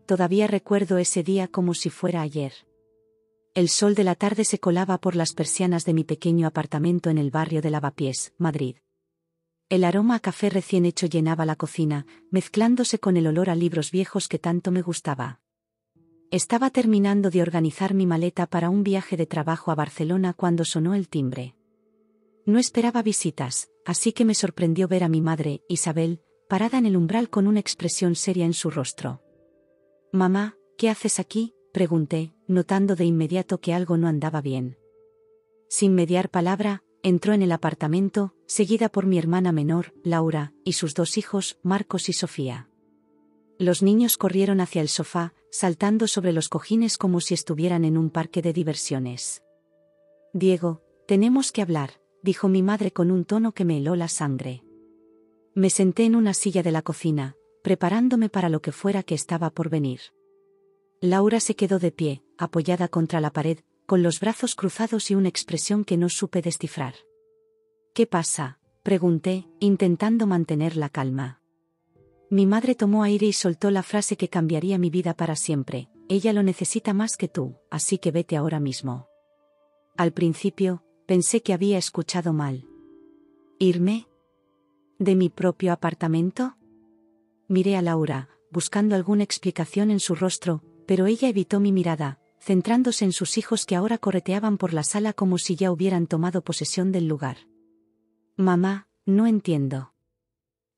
Todavía recuerdo ese día como si fuera ayer. El sol de la tarde se colaba por las persianas de mi pequeño apartamento en el barrio de Lavapiés, Madrid. El aroma a café recién hecho llenaba la cocina, mezclándose con el olor a libros viejos que tanto me gustaba. Estaba terminando de organizar mi maleta para un viaje de trabajo a Barcelona cuando sonó el timbre. No esperaba visitas, así que me sorprendió ver a mi madre, Isabel, parada en el umbral con una expresión seria en su rostro. «Mamá, ¿qué haces aquí?», pregunté, notando de inmediato que algo no andaba bien. Sin mediar palabra, entró en el apartamento, seguida por mi hermana menor, Laura, y sus 2 hijos, Marcos y Sofía. Los niños corrieron hacia el sofá, saltando sobre los cojines como si estuvieran en un parque de diversiones. «Diego, tenemos que hablar», dijo mi madre con un tono que me heló la sangre. Me senté en una silla de la cocina, preparándome para lo que fuera que estaba por venir. Laura se quedó de pie, apoyada contra la pared, con los brazos cruzados y una expresión que no supe descifrar. «¿Qué pasa?», pregunté, intentando mantener la calma. Mi madre tomó aire y soltó la frase que cambiaría mi vida para siempre: «Ella lo necesita más que tú, así que vete ahora mismo». Al principio, pensé que había escuchado mal. ¿Irme? ¿De mi propio apartamento? Miré a Laura, buscando alguna explicación en su rostro, pero ella evitó mi mirada, centrándose en sus hijos que ahora correteaban por la sala como si ya hubieran tomado posesión del lugar. «Mamá, no entiendo.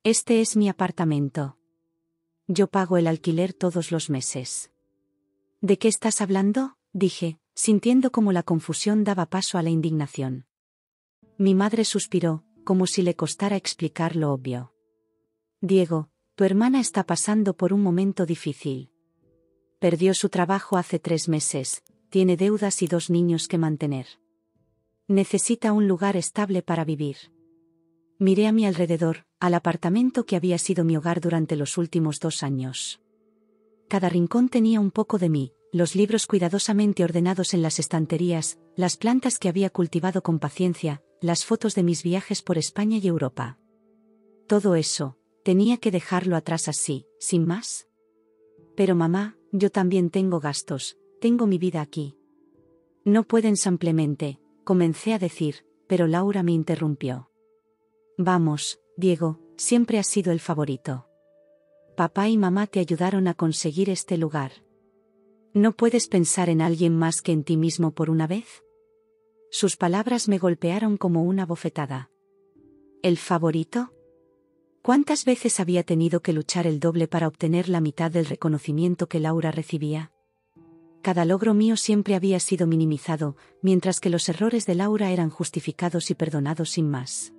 Este es mi apartamento. Yo pago el alquiler todos los meses». «¿De qué estás hablando?», dije, sintiendo como la confusión daba paso a la indignación. Mi madre suspiró, como si le costara explicar lo obvio. «Diego, tu hermana está pasando por un momento difícil. Perdió su trabajo hace 3 meses, tiene deudas y 2 niños que mantener. Necesita un lugar estable para vivir». Miré a mi alrededor, al apartamento que había sido mi hogar durante los últimos 2 años. Cada rincón tenía un poco de mí, los libros cuidadosamente ordenados en las estanterías, las plantas que había cultivado con paciencia, las fotos de mis viajes por España y Europa. Todo eso, tenía que dejarlo atrás así, sin más. «Pero mamá, yo también tengo gastos, tengo mi vida aquí». «No pueden simplemente», comencé a decir, pero Laura me interrumpió. «Vamos, Diego, siempre has sido el favorito. Papá y mamá te ayudaron a conseguir este lugar. ¿No puedes pensar en alguien más que en ti mismo por una vez?». Sus palabras me golpearon como una bofetada. ¿El favorito? ¿Cuántas veces había tenido que luchar el doble para obtener la mitad del reconocimiento que Laura recibía? Cada logro mío siempre había sido minimizado, mientras que los errores de Laura eran justificados y perdonados sin más.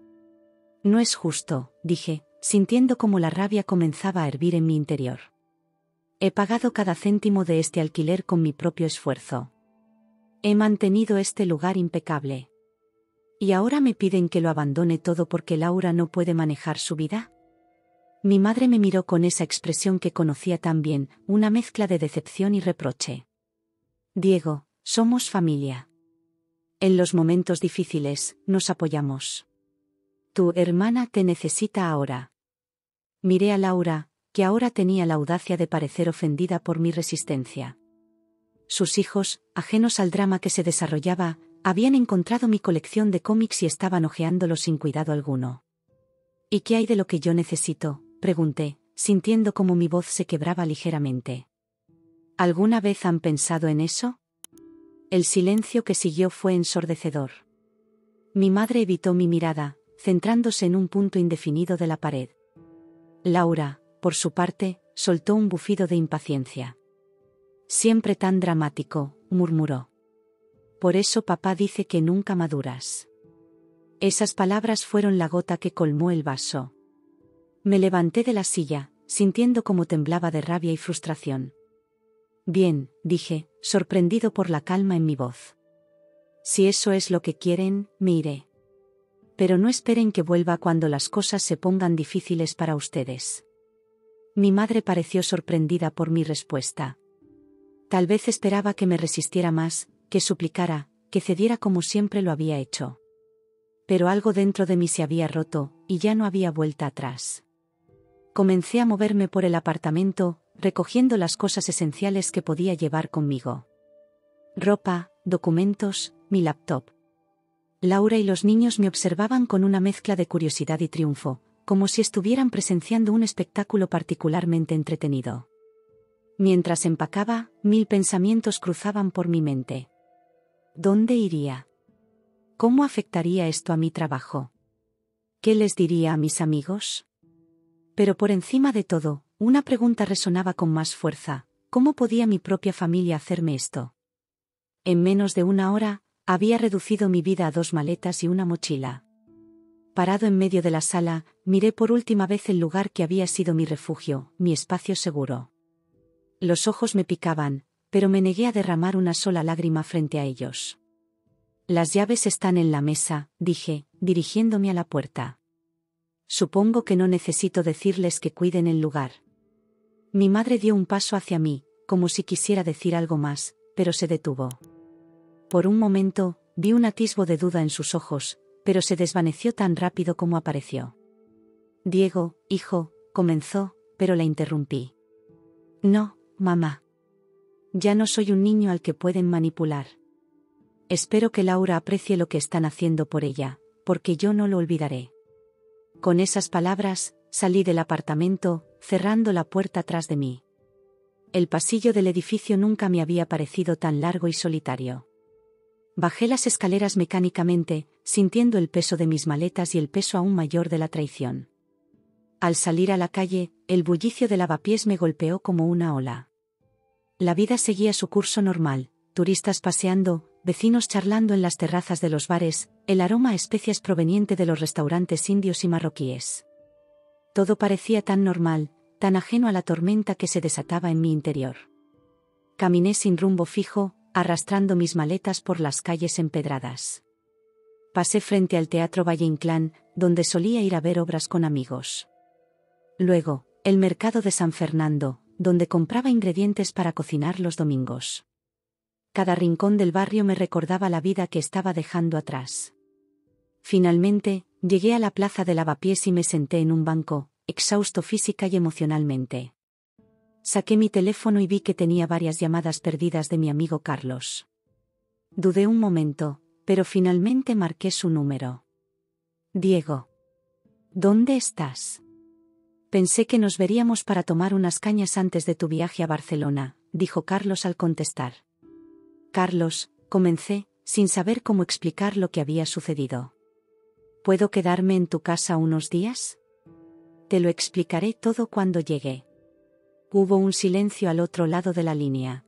«No es justo», dije, sintiendo como la rabia comenzaba a hervir en mi interior. «He pagado cada céntimo de este alquiler con mi propio esfuerzo. He mantenido este lugar impecable. ¿Y ahora me piden que lo abandone todo porque Laura no puede manejar su vida?». Mi madre me miró con esa expresión que conocía tan bien, una mezcla de decepción y reproche. «Diego, somos familia. En los momentos difíciles, nos apoyamos. Tu hermana te necesita ahora». Miré a Laura, que ahora tenía la audacia de parecer ofendida por mi resistencia. Sus hijos, ajenos al drama que se desarrollaba, habían encontrado mi colección de cómics y estaban hojeándolos sin cuidado alguno. «¿Y qué hay de lo que yo necesito?», pregunté, sintiendo como mi voz se quebraba ligeramente. ¿Alguna vez han pensado en eso? El silencio que siguió fue ensordecedor. Mi madre evitó mi mirada, centrándose en un punto indefinido de la pared. Laura, por su parte, soltó un bufido de impaciencia. «Siempre tan dramático», murmuró. «Por eso papá dice que nunca maduras». Esas palabras fueron la gota que colmó el vaso. Me levanté de la silla, sintiendo cómo temblaba de rabia y frustración. «Bien», dije, sorprendido por la calma en mi voz. «Si eso es lo que quieren, me iré. Pero no esperen que vuelva cuando las cosas se pongan difíciles para ustedes». Mi madre pareció sorprendida por mi respuesta. Tal vez esperaba que me resistiera más, que suplicara, que cediera como siempre lo había hecho. Pero algo dentro de mí se había roto, y ya no había vuelta atrás. Comencé a moverme por el apartamento, recogiendo las cosas esenciales que podía llevar conmigo. Ropa, documentos, mi laptop. Laura y los niños me observaban con una mezcla de curiosidad y triunfo, como si estuvieran presenciando un espectáculo particularmente entretenido. Mientras empacaba, 1000 pensamientos cruzaban por mi mente. ¿Dónde iría? ¿Cómo afectaría esto a mi trabajo? ¿Qué les diría a mis amigos? Pero por encima de todo, una pregunta resonaba con más fuerza: ¿cómo podía mi propia familia hacerme esto? En menos de una hora, había reducido mi vida a 2 maletas y una mochila. Parado en medio de la sala, miré por última vez el lugar que había sido mi refugio, mi espacio seguro. Los ojos me picaban, pero me negué a derramar una sola lágrima frente a ellos. Las llaves están en la mesa, dije, dirigiéndome a la puerta. Supongo que no necesito decirles que cuiden el lugar. Mi madre dio un paso hacia mí, como si quisiera decir algo más, pero se detuvo. Por un momento, vi un atisbo de duda en sus ojos, pero se desvaneció tan rápido como apareció. Diego, hijo, comenzó, pero la interrumpí. No, mamá. Ya no soy un niño al que pueden manipular. Espero que Laura aprecie lo que están haciendo por ella, porque yo no lo olvidaré. Con esas palabras, salí del apartamento, cerrando la puerta tras de mí. El pasillo del edificio nunca me había parecido tan largo y solitario. Bajé las escaleras mecánicamente, sintiendo el peso de mis maletas y el peso aún mayor de la traición. Al salir a la calle, el bullicio del lavapiés me golpeó como una ola. La vida seguía su curso normal, turistas paseando, vecinos charlando en las terrazas de los bares, el aroma a especias proveniente de los restaurantes indios y marroquíes. Todo parecía tan normal, tan ajeno a la tormenta que se desataba en mi interior. Caminé sin rumbo fijo, arrastrando mis maletas por las calles empedradas. Pasé frente al Teatro Valle Inclán, donde solía ir a ver obras con amigos. Luego, el mercado de San Fernando, donde compraba ingredientes para cocinar los domingos. Cada rincón del barrio me recordaba la vida que estaba dejando atrás. Finalmente, llegué a la plaza de Lavapiés y me senté en un banco, exhausto física y emocionalmente. Saqué mi teléfono y vi que tenía varias llamadas perdidas de mi amigo Carlos. Dudé un momento, pero finalmente marqué su número. Diego. ¿Dónde estás? Pensé que nos veríamos para tomar unas cañas antes de tu viaje a Barcelona, dijo Carlos al contestar. Carlos, comencé, sin saber cómo explicar lo que había sucedido. ¿Puedo quedarme en tu casa unos días? Te lo explicaré todo cuando llegue. Hubo un silencio al otro lado de la línea.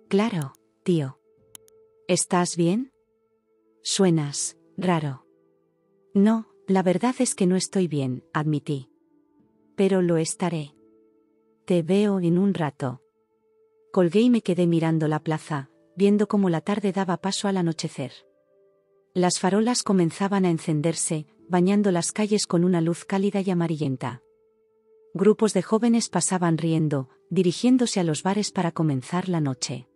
Claro, tío. ¿Estás bien? Suenas raro. No, la verdad es que no estoy bien, admití. Pero lo estaré. Te veo en un rato. Colgué y me quedé mirando la plaza, viendo cómo la tarde daba paso al anochecer. Las farolas comenzaban a encenderse, bañando las calles con una luz cálida y amarillenta. Grupos de jóvenes pasaban riendo, dirigiéndose a los bares para comenzar la noche.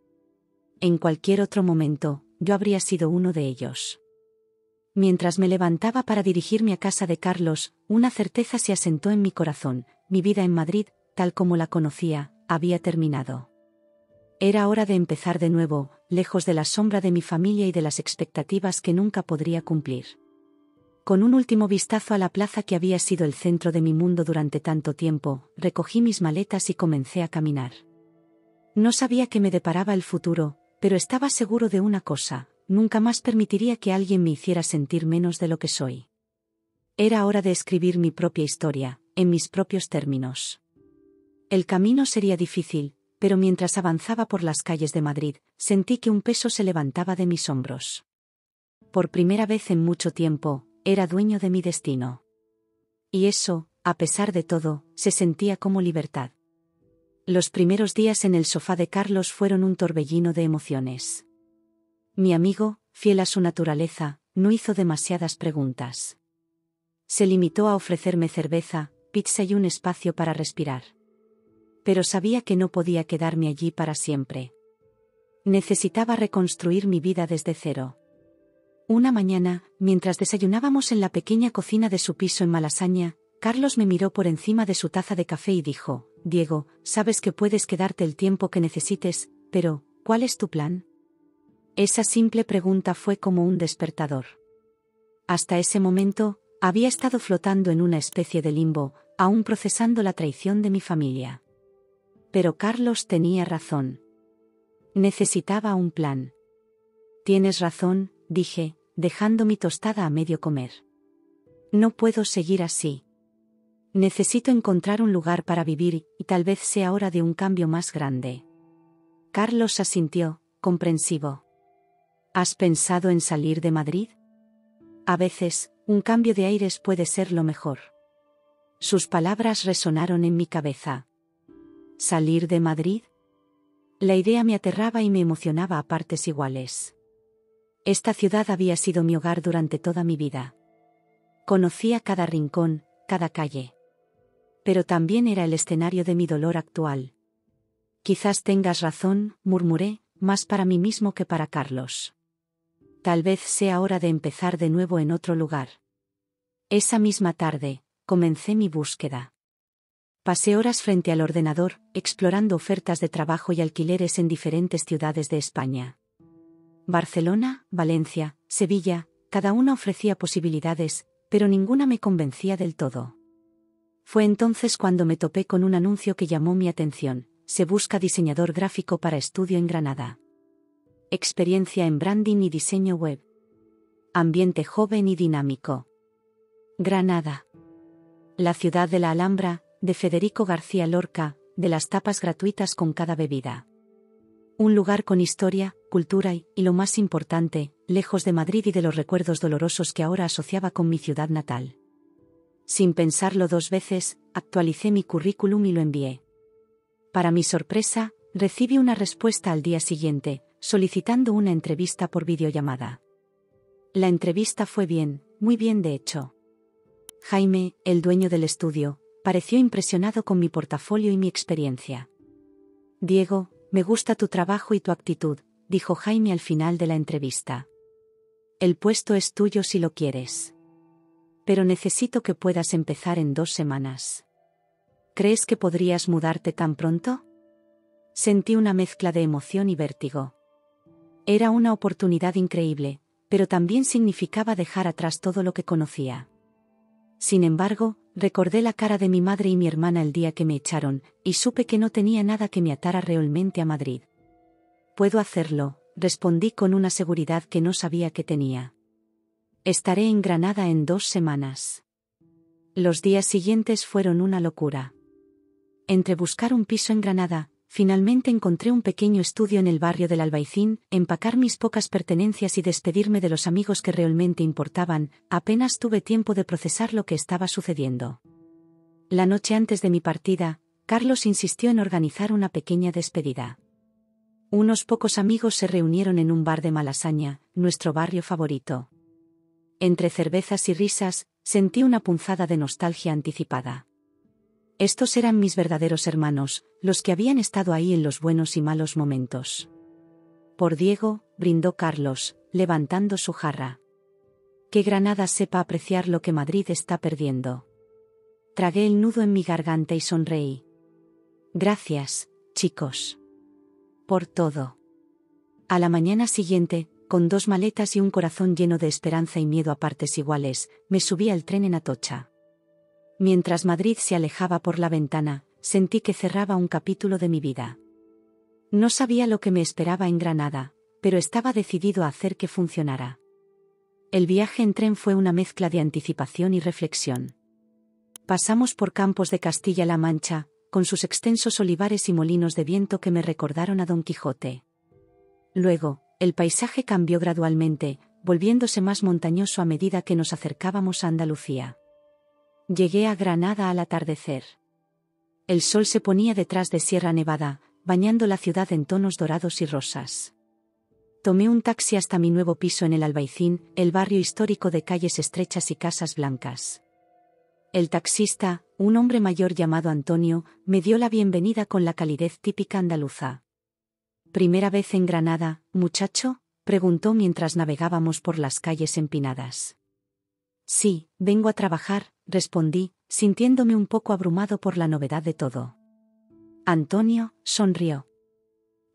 En cualquier otro momento, yo habría sido uno de ellos. Mientras me levantaba para dirigirme a casa de Carlos, una certeza se asentó en mi corazón: mi vida en Madrid, tal como la conocía, había terminado. Era hora de empezar de nuevo, lejos de la sombra de mi familia y de las expectativas que nunca podría cumplir. Con un último vistazo a la plaza que había sido el centro de mi mundo durante tanto tiempo, recogí mis maletas y comencé a caminar. No sabía qué me deparaba el futuro, pero estaba seguro de una cosa: nunca más permitiría que alguien me hiciera sentir menos de lo que soy. Era hora de escribir mi propia historia, en mis propios términos. El camino sería difícil, pero mientras avanzaba por las calles de Madrid, sentí que un peso se levantaba de mis hombros. Por primera vez en mucho tiempo, era dueño de mi destino. Y eso, a pesar de todo, se sentía como libertad. Los primeros días en el sofá de Carlos fueron un torbellino de emociones. Mi amigo, fiel a su naturaleza, no hizo demasiadas preguntas. Se limitó a ofrecerme cerveza, pizza y un espacio para respirar. Pero sabía que no podía quedarme allí para siempre. Necesitaba reconstruir mi vida desde cero. Una mañana, mientras desayunábamos en la pequeña cocina de su piso en Malasaña, Carlos me miró por encima de su taza de café y dijo: Diego, sabes que puedes quedarte el tiempo que necesites, pero, ¿cuál es tu plan? Esa simple pregunta fue como un despertador. Hasta ese momento, había estado flotando en una especie de limbo, aún procesando la traición de mi familia. Pero Carlos tenía razón. Necesitaba un plan. Tienes razón, dije, dejando mi tostada a medio comer. No puedo seguir así. Necesito encontrar un lugar para vivir y tal vez sea hora de un cambio más grande. Carlos asintió, comprensivo. ¿Has pensado en salir de Madrid? A veces, un cambio de aires puede ser lo mejor. Sus palabras resonaron en mi cabeza. ¿Salir de Madrid? La idea me aterraba y me emocionaba a partes iguales. Esta ciudad había sido mi hogar durante toda mi vida. Conocía cada rincón, cada calle. Pero también era el escenario de mi dolor actual. Quizás tengas razón, murmuré, más para mí mismo que para Carlos. Tal vez sea hora de empezar de nuevo en otro lugar. Esa misma tarde, comencé mi búsqueda. Pasé horas frente al ordenador, explorando ofertas de trabajo y alquileres en diferentes ciudades de España. Barcelona, Valencia, Sevilla, cada una ofrecía posibilidades, pero ninguna me convencía del todo. Fue entonces cuando me topé con un anuncio que llamó mi atención: se busca diseñador gráfico para estudio en Granada. Experiencia en branding y diseño web. Ambiente joven y dinámico. Granada. La ciudad de la Alhambra, de Federico García Lorca, de las tapas gratuitas con cada bebida. Un lugar con historia, cultura y, lo más importante, lejos de Madrid y de los recuerdos dolorosos que ahora asociaba con mi ciudad natal. Sin pensarlo dos veces, actualicé mi currículum y lo envié. Para mi sorpresa, recibí una respuesta al día siguiente, solicitando una entrevista por videollamada. La entrevista fue bien, muy bien de hecho. Jaime, el dueño del estudio, pareció impresionado con mi portafolio y mi experiencia. Diego, me gusta tu trabajo y tu actitud, dijo Jaime al final de la entrevista. El puesto es tuyo si lo quieres. Pero necesito que puedas empezar en 2 semanas. ¿Crees que podrías mudarte tan pronto? Sentí una mezcla de emoción y vértigo. Era una oportunidad increíble, pero también significaba dejar atrás todo lo que conocía. Sin embargo, recordé la cara de mi madre y mi hermana el día que me echaron, y supe que no tenía nada que me atara realmente a Madrid. Puedo hacerlo, respondí con una seguridad que no sabía que tenía. Estaré en Granada en 2 semanas. Los días siguientes fueron una locura. Entre buscar un piso en Granada, finalmente encontré un pequeño estudio en el barrio del Albaicín, empacar mis pocas pertenencias y despedirme de los amigos que realmente importaban. Apenas tuve tiempo de procesar lo que estaba sucediendo. La noche antes de mi partida, Carlos insistió en organizar una pequeña despedida. Unos pocos amigos se reunieron en un bar de Malasaña, nuestro barrio favorito. Entre cervezas y risas, sentí una punzada de nostalgia anticipada. Estos eran mis verdaderos hermanos, los que habían estado ahí en los buenos y malos momentos. Por Diego, brindó Carlos, levantando su jarra. Que Granada sepa apreciar lo que Madrid está perdiendo. Tragué el nudo en mi garganta y sonreí. Gracias, chicos. Por todo. A la mañana siguiente, con 2 maletas y un corazón lleno de esperanza y miedo a partes iguales, me subí al tren en Atocha. Mientras Madrid se alejaba por la ventana, sentí que cerraba un capítulo de mi vida. No sabía lo que me esperaba en Granada, pero estaba decidido a hacer que funcionara. El viaje en tren fue una mezcla de anticipación y reflexión. Pasamos por campos de Castilla-La Mancha, con sus extensos olivares y molinos de viento que me recordaron a Don Quijote. Luego, el paisaje cambió gradualmente, volviéndose más montañoso a medida que nos acercábamos a Andalucía. Llegué a Granada al atardecer. El sol se ponía detrás de Sierra Nevada, bañando la ciudad en tonos dorados y rosas. Tomé un taxi hasta mi nuevo piso en el Albaicín, el barrio histórico de calles estrechas y casas blancas. El taxista, un hombre mayor llamado Antonio, me dio la bienvenida con la calidez típica andaluza. ¿Primera vez en Granada, muchacho?, preguntó mientras navegábamos por las calles empinadas. Sí, vengo a trabajar, respondí, sintiéndome un poco abrumado por la novedad de todo. Antonio sonrió.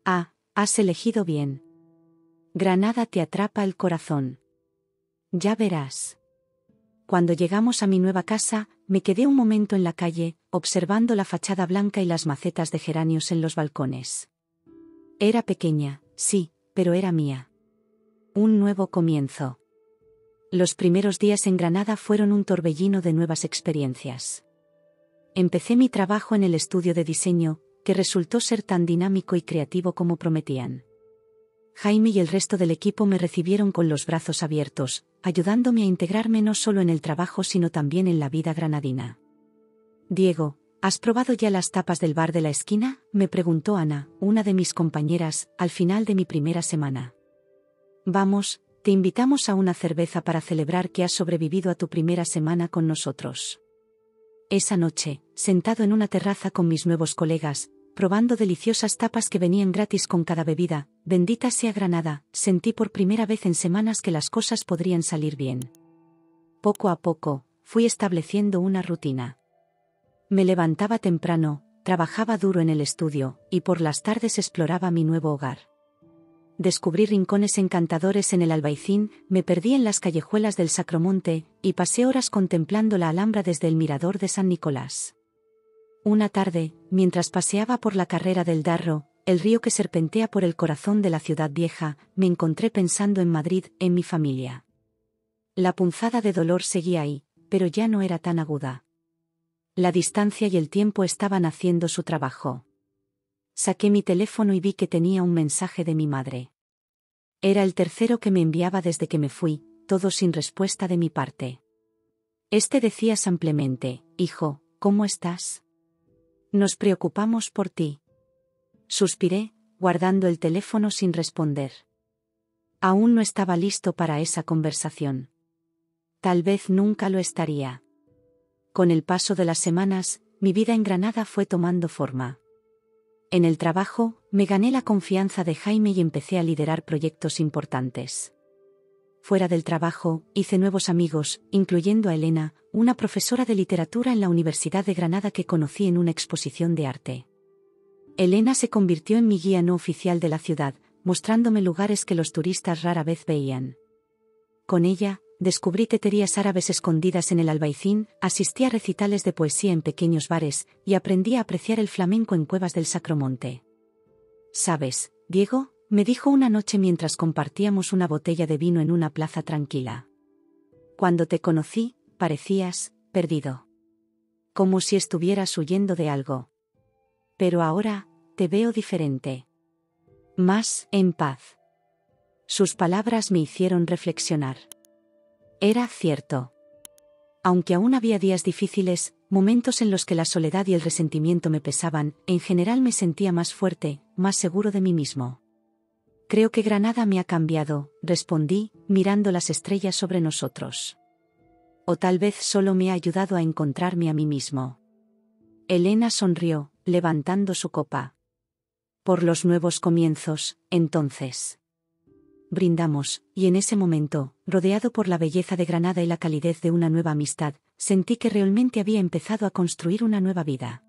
Ah, has elegido bien. Granada te atrapa el corazón. Ya verás. Cuando llegamos a mi nueva casa, me quedé un momento en la calle, observando la fachada blanca y las macetas de geranios en los balcones. Era pequeña, sí, pero era mía. Un nuevo comienzo. Los primeros días en Granada fueron un torbellino de nuevas experiencias. Empecé mi trabajo en el estudio de diseño, que resultó ser tan dinámico y creativo como prometían. Jaime y el resto del equipo me recibieron con los brazos abiertos, ayudándome a integrarme no solo en el trabajo sino también en la vida granadina. Diego, ¿has probado ya las tapas del bar de la esquina?, me preguntó Ana, una de mis compañeras, al final de mi primera semana. Vamos, te invitamos a una cerveza para celebrar que has sobrevivido a tu primera semana con nosotros. Esa noche, sentado en una terraza con mis nuevos colegas, probando deliciosas tapas que venían gratis con cada bebida, bendita sea Granada, sentí por primera vez en semanas que las cosas podrían salir bien. Poco a poco, fui estableciendo una rutina. Me levantaba temprano, trabajaba duro en el estudio, y por las tardes exploraba mi nuevo hogar. Descubrí rincones encantadores en el Albaicín, me perdí en las callejuelas del Sacromonte, y pasé horas contemplando la Alhambra desde el mirador de San Nicolás. Una tarde, mientras paseaba por la carrera del Darro, el río que serpentea por el corazón de la ciudad vieja, me encontré pensando en Madrid, en mi familia. La punzada de dolor seguía ahí, pero ya no era tan aguda. La distancia y el tiempo estaban haciendo su trabajo. Saqué mi teléfono y vi que tenía un mensaje de mi madre. Era el tercero que me enviaba desde que me fui, todo sin respuesta de mi parte. Este decía simplemente: hijo, ¿cómo estás? Nos preocupamos por ti. Suspiré, guardando el teléfono sin responder. Aún no estaba listo para esa conversación. Tal vez nunca lo estaría. Con el paso de las semanas, mi vida en Granada fue tomando forma. En el trabajo, me gané la confianza de Jaime y empecé a liderar proyectos importantes. Fuera del trabajo, hice nuevos amigos, incluyendo a Elena, una profesora de literatura en la Universidad de Granada que conocí en una exposición de arte. Elena se convirtió en mi guía no oficial de la ciudad, mostrándome lugares que los turistas rara vez veían. Con ella, descubrí teterías árabes escondidas en el Albaicín, asistí a recitales de poesía en pequeños bares, y aprendí a apreciar el flamenco en cuevas del Sacromonte. ¿Sabes, Diego?, me dijo una noche mientras compartíamos una botella de vino en una plaza tranquila. Cuando te conocí, parecías perdido. Como si estuvieras huyendo de algo. Pero ahora, te veo diferente. Más en paz. Sus palabras me hicieron reflexionar. Era cierto. Aunque aún había días difíciles, momentos en los que la soledad y el resentimiento me pesaban, en general me sentía más fuerte, más seguro de mí mismo. Creo que Granada me ha cambiado, respondí, mirando las estrellas sobre nosotros. O tal vez solo me ha ayudado a encontrarme a mí mismo. Elena sonrió, levantando su copa. Por los nuevos comienzos, entonces. Brindamos, y en ese momento, rodeado por la belleza de Granada y la calidez de una nueva amistad, sentí que realmente había empezado a construir una nueva vida.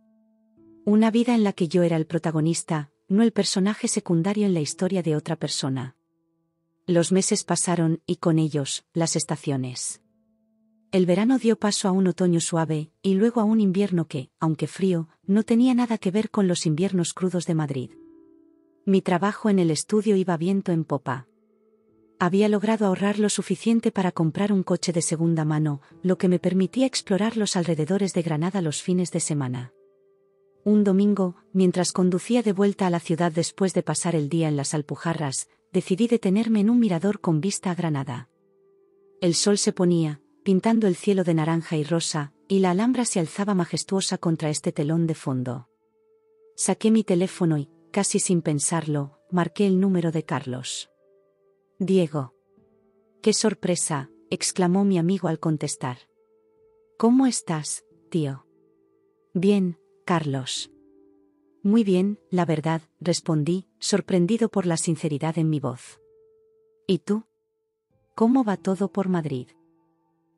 Una vida en la que yo era el protagonista, no el personaje secundario en la historia de otra persona. Los meses pasaron, y con ellos, las estaciones. El verano dio paso a un otoño suave, y luego a un invierno que, aunque frío, no tenía nada que ver con los inviernos crudos de Madrid. Mi trabajo en el estudio iba viento en popa. Había logrado ahorrar lo suficiente para comprar un coche de segunda mano, lo que me permitía explorar los alrededores de Granada los fines de semana. Un domingo, mientras conducía de vuelta a la ciudad después de pasar el día en las Alpujarras, decidí detenerme en un mirador con vista a Granada. El sol se ponía, pintando el cielo de naranja y rosa, y la Alhambra se alzaba majestuosa contra este telón de fondo. Saqué mi teléfono y, casi sin pensarlo, marqué el número de Carlos. Diego. ¡Qué sorpresa!, exclamó mi amigo al contestar. ¿Cómo estás, tío? Bien, Carlos. Muy bien, la verdad, respondí, sorprendido por la sinceridad en mi voz. ¿Y tú? ¿Cómo va todo por Madrid?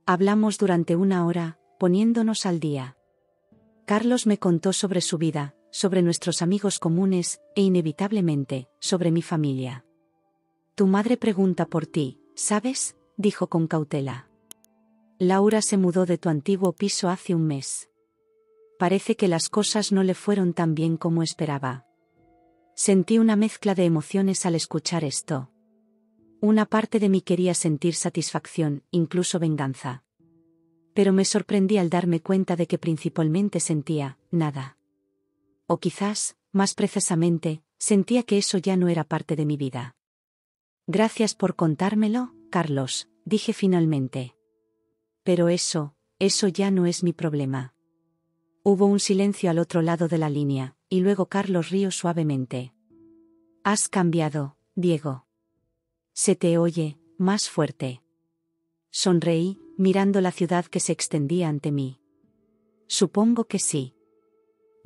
Hablamos durante una hora, poniéndonos al día. Carlos me contó sobre su vida, sobre nuestros amigos comunes, e inevitablemente, sobre mi familia. Tu madre pregunta por ti, ¿sabes?, dijo con cautela. Laura se mudó de tu antiguo piso hace un mes. Parece que las cosas no le fueron tan bien como esperaba. Sentí una mezcla de emociones al escuchar esto. Una parte de mí quería sentir satisfacción, incluso venganza. Pero me sorprendí al darme cuenta de que principalmente sentía nada. O quizás, más precisamente, sentía que eso ya no era parte de mi vida. Gracias por contármelo, Carlos, dije finalmente. Pero eso ya no es mi problema. Hubo un silencio al otro lado de la línea, y luego Carlos rió suavemente. Has cambiado, Diego. Se te oye más fuerte. Sonreí, mirando la ciudad que se extendía ante mí. Supongo que sí.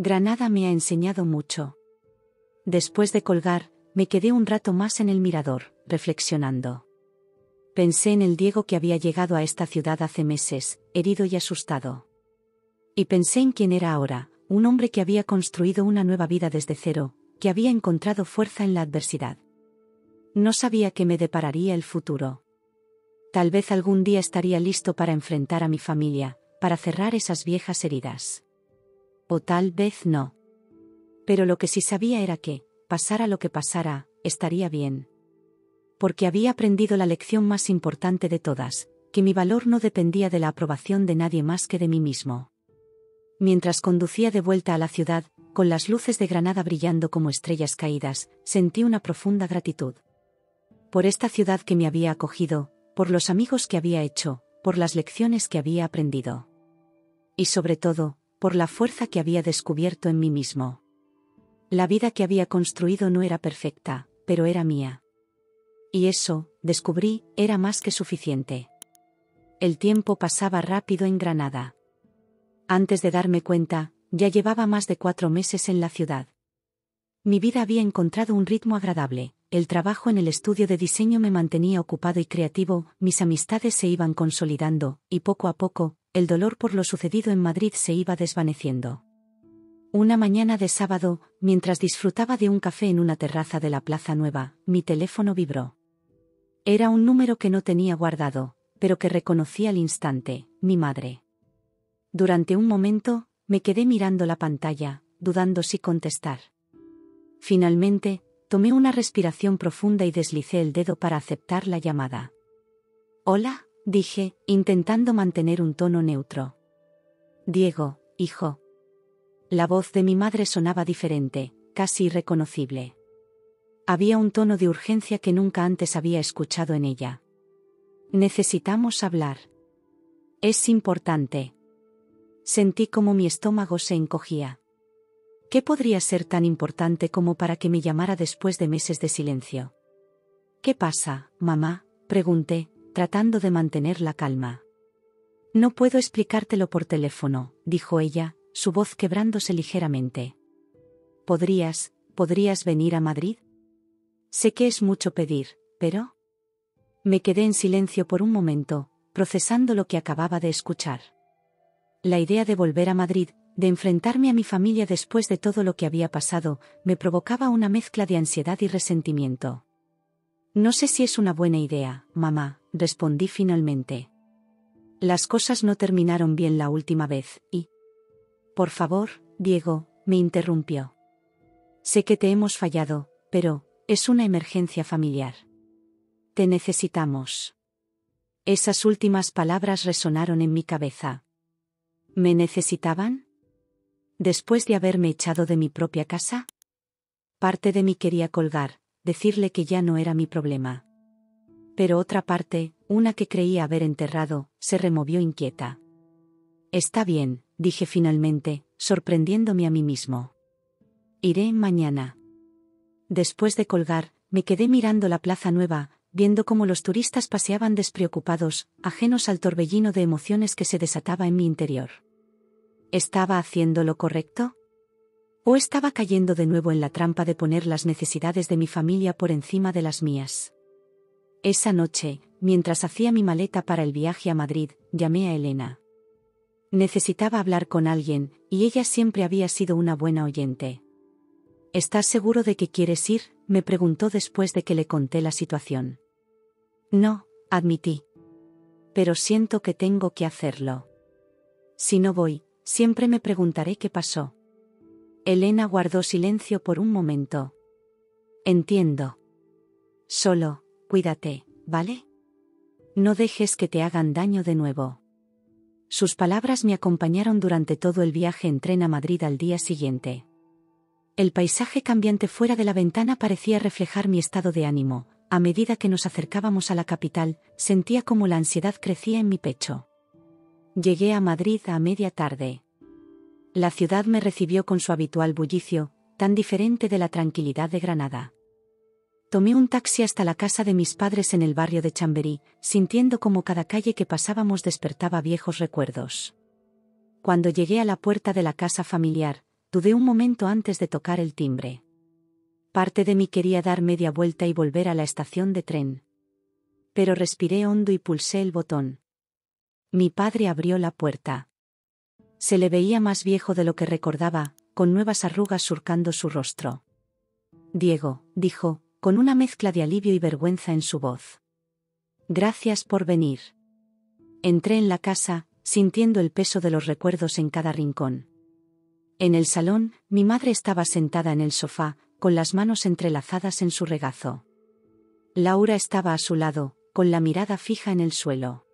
Granada me ha enseñado mucho. Después de colgar, me quedé un rato más en el mirador, reflexionando. Pensé en el Diego que había llegado a esta ciudad hace meses, herido y asustado. Y pensé en quién era ahora, un hombre que había construido una nueva vida desde cero, que había encontrado fuerza en la adversidad. No sabía qué me depararía el futuro. Tal vez algún día estaría listo para enfrentar a mi familia, para cerrar esas viejas heridas. O tal vez no. Pero lo que sí sabía era que, pasara lo que pasara, estaría bien. Porque había aprendido la lección más importante de todas, que mi valor no dependía de la aprobación de nadie más que de mí mismo. Mientras conducía de vuelta a la ciudad, con las luces de Granada brillando como estrellas caídas, sentí una profunda gratitud. Por esta ciudad que me había acogido, por los amigos que había hecho, por las lecciones que había aprendido. Y sobre todo, por la fuerza que había descubierto en mí mismo. La vida que había construido no era perfecta, pero era mía. Y eso, descubrí, era más que suficiente. El tiempo pasaba rápido en Granada. Antes de darme cuenta, ya llevaba más de 4 meses en la ciudad. Mi vida había encontrado un ritmo agradable, el trabajo en el estudio de diseño me mantenía ocupado y creativo, mis amistades se iban consolidando, y poco a poco, el dolor por lo sucedido en Madrid se iba desvaneciendo. Una mañana de sábado, mientras disfrutaba de un café en una terraza de la Plaza Nueva, mi teléfono vibró. Era un número que no tenía guardado, pero que reconocí al instante, mi madre. Durante un momento, me quedé mirando la pantalla, dudando si contestar. Finalmente, tomé una respiración profunda y deslicé el dedo para aceptar la llamada. Hola, dije, intentando mantener un tono neutro. Diego, hijo. La voz de mi madre sonaba diferente, casi irreconocible. Había un tono de urgencia que nunca antes había escuchado en ella. Necesitamos hablar. Es importante. Sentí como mi estómago se encogía. ¿Qué podría ser tan importante como para que me llamara después de meses de silencio? ¿Qué pasa, mamá?, pregunté, tratando de mantener la calma. No puedo explicártelo por teléfono, dijo ella, su voz quebrándose ligeramente. ¿Podrías venir a Madrid? Sé que es mucho pedir, pero... Me quedé en silencio por un momento, procesando lo que acababa de escuchar. La idea de volver a Madrid, de enfrentarme a mi familia después de todo lo que había pasado, me provocaba una mezcla de ansiedad y resentimiento. No sé si es una buena idea, mamá, respondí finalmente. Las cosas no terminaron bien la última vez, y... Por favor, Diego, me interrumpió. Sé que te hemos fallado, pero, es una emergencia familiar. Te necesitamos. Esas últimas palabras resonaron en mi cabeza. ¿Me necesitaban? ¿Después de haberme echado de mi propia casa? Parte de mí quería colgar, decirle que ya no era mi problema. Pero otra parte, una que creía haber enterrado, se removió inquieta. Está bien, dije finalmente, sorprendiéndome a mí mismo. Iré mañana. Después de colgar, me quedé mirando la Plaza Nueva, viendo cómo los turistas paseaban despreocupados, ajenos al torbellino de emociones que se desataba en mi interior. ¿Estaba haciendo lo correcto? ¿O estaba cayendo de nuevo en la trampa de poner las necesidades de mi familia por encima de las mías? Esa noche, mientras hacía mi maleta para el viaje a Madrid, llamé a Elena. Necesitaba hablar con alguien, y ella siempre había sido una buena oyente. ¿Estás seguro de que quieres ir?, me preguntó después de que le conté la situación. No, admití. Pero siento que tengo que hacerlo. Si no voy, siempre me preguntaré qué pasó. Elena guardó silencio por un momento. Entiendo. Solo, cuídate, ¿vale? No dejes que te hagan daño de nuevo. Sus palabras me acompañaron durante todo el viaje en tren a Madrid al día siguiente. El paisaje cambiante fuera de la ventana parecía reflejar mi estado de ánimo. A medida que nos acercábamos a la capital, sentía como la ansiedad crecía en mi pecho. Llegué a Madrid a media tarde. La ciudad me recibió con su habitual bullicio, tan diferente de la tranquilidad de Granada. Tomé un taxi hasta la casa de mis padres en el barrio de Chamberí, sintiendo como cada calle que pasábamos despertaba viejos recuerdos. Cuando llegué a la puerta de la casa familiar, dudé un momento antes de tocar el timbre. Parte de mí quería dar media vuelta y volver a la estación de tren. Pero respiré hondo y pulsé el botón. Mi padre abrió la puerta. Se le veía más viejo de lo que recordaba, con nuevas arrugas surcando su rostro. Diego, dijo, con una mezcla de alivio y vergüenza en su voz. Gracias por venir. Entré en la casa, sintiendo el peso de los recuerdos en cada rincón. En el salón, mi madre estaba sentada en el sofá, con las manos entrelazadas en su regazo. Laura estaba a su lado, con la mirada fija en el suelo.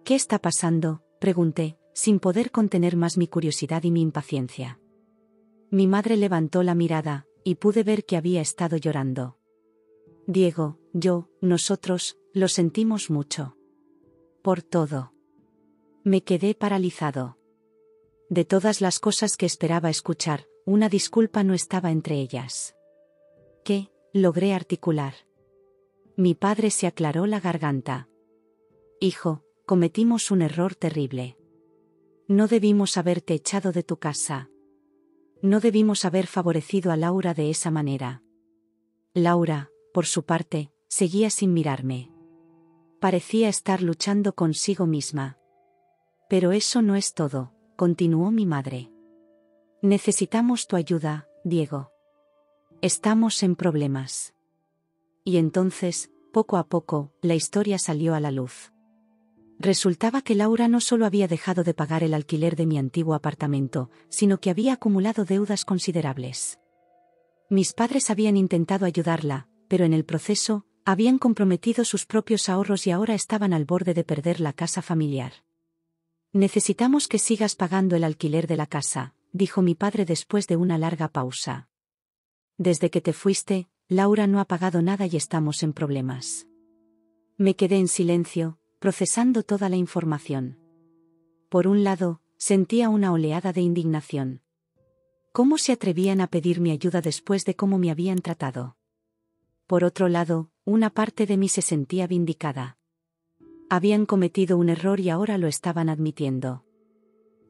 ¿Qué está pasando?, pregunté, sin poder contener más mi curiosidad y mi impaciencia. Mi madre levantó la mirada, y pude ver que había estado llorando. Diego, nosotros, lo sentimos mucho. Por todo. Me quedé paralizado. De todas las cosas que esperaba escuchar, una disculpa no estaba entre ellas. ¿Qué?, logré articular. Mi padre se aclaró la garganta. Hijo, cometimos un error terrible. No debimos haberte echado de tu casa. No debimos haber favorecido a Laura de esa manera. Laura, por su parte, seguía sin mirarme. Parecía estar luchando consigo misma. Pero eso no es todo, continuó mi madre. Necesitamos tu ayuda, Diego. Estamos en problemas. Y entonces, poco a poco, la historia salió a la luz. Resultaba que Laura no solo había dejado de pagar el alquiler de mi antiguo apartamento, sino que había acumulado deudas considerables. Mis padres habían intentado ayudarla, pero en el proceso, habían comprometido sus propios ahorros y ahora estaban al borde de perder la casa familiar. Necesitamos que sigas pagando el alquiler de la casa, dijo mi padre después de una larga pausa. Desde que te fuiste, Laura no ha pagado nada y estamos en problemas. Me quedé en silencio, procesando toda la información. Por un lado, sentía una oleada de indignación. ¿Cómo se atrevían a pedir mi ayuda después de cómo me habían tratado? Por otro lado, una parte de mí se sentía vindicada. Habían cometido un error y ahora lo estaban admitiendo.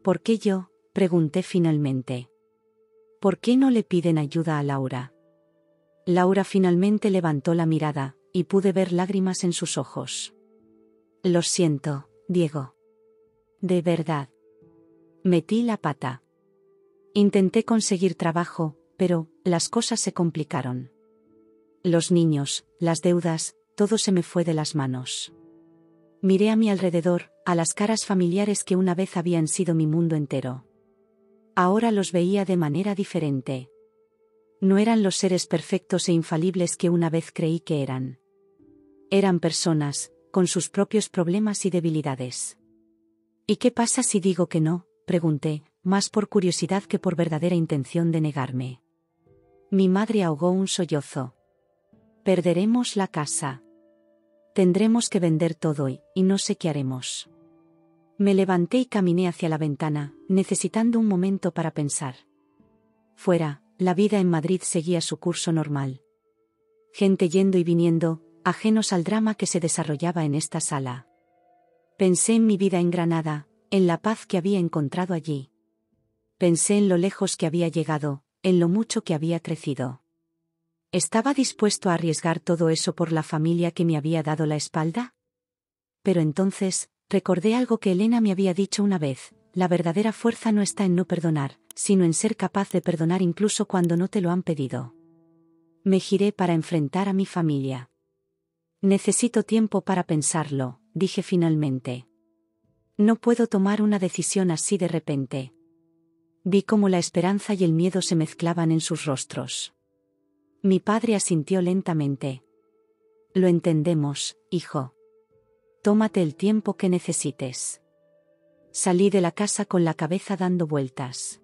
¿Por qué yo?, pregunté finalmente. ¿Por qué no le piden ayuda a Laura? Laura finalmente levantó la mirada, y pude ver lágrimas en sus ojos. Lo siento, Diego. De verdad. Metí la pata. Intenté conseguir trabajo, pero las cosas se complicaron. Los niños, las deudas, todo se me fue de las manos. Miré a mi alrededor, a las caras familiares que una vez habían sido mi mundo entero. Ahora los veía de manera diferente. No eran los seres perfectos e infalibles que una vez creí que eran. Eran personas, con sus propios problemas y debilidades. ¿Y qué pasa si digo que no?, pregunté, más por curiosidad que por verdadera intención de negarme. Mi madre ahogó un sollozo. Perderemos la casa. Tendremos que vender todo y no sé qué haremos. Me levanté y caminé hacia la ventana, necesitando un momento para pensar. Fuera, la vida en Madrid seguía su curso normal. Gente yendo y viniendo, ajenos al drama que se desarrollaba en esta sala. Pensé en mi vida en Granada, en la paz que había encontrado allí. Pensé en lo lejos que había llegado, en lo mucho que había crecido. ¿Estaba dispuesto a arriesgar todo eso por la familia que me había dado la espalda? Pero entonces, recordé algo que Elena me había dicho una vez: la verdadera fuerza no está en no perdonar, sino en ser capaz de perdonar incluso cuando no te lo han pedido. Me giré para enfrentar a mi familia. Necesito tiempo para pensarlo, dije finalmente. No puedo tomar una decisión así de repente. Vi cómo la esperanza y el miedo se mezclaban en sus rostros. Mi padre asintió lentamente. Lo entendemos, hijo. Tómate el tiempo que necesites. Salí de la casa con la cabeza dando vueltas.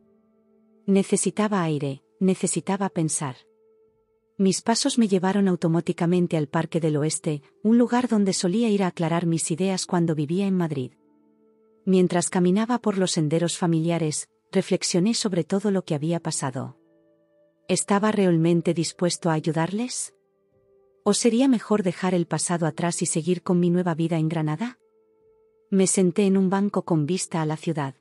Necesitaba aire, necesitaba pensar. Mis pasos me llevaron automáticamente al Parque del Oeste, un lugar donde solía ir a aclarar mis ideas cuando vivía en Madrid. Mientras caminaba por los senderos familiares, reflexioné sobre todo lo que había pasado. ¿Estaba realmente dispuesto a ayudarles? ¿O sería mejor dejar el pasado atrás y seguir con mi nueva vida en Granada? Me senté en un banco con vista a la ciudad.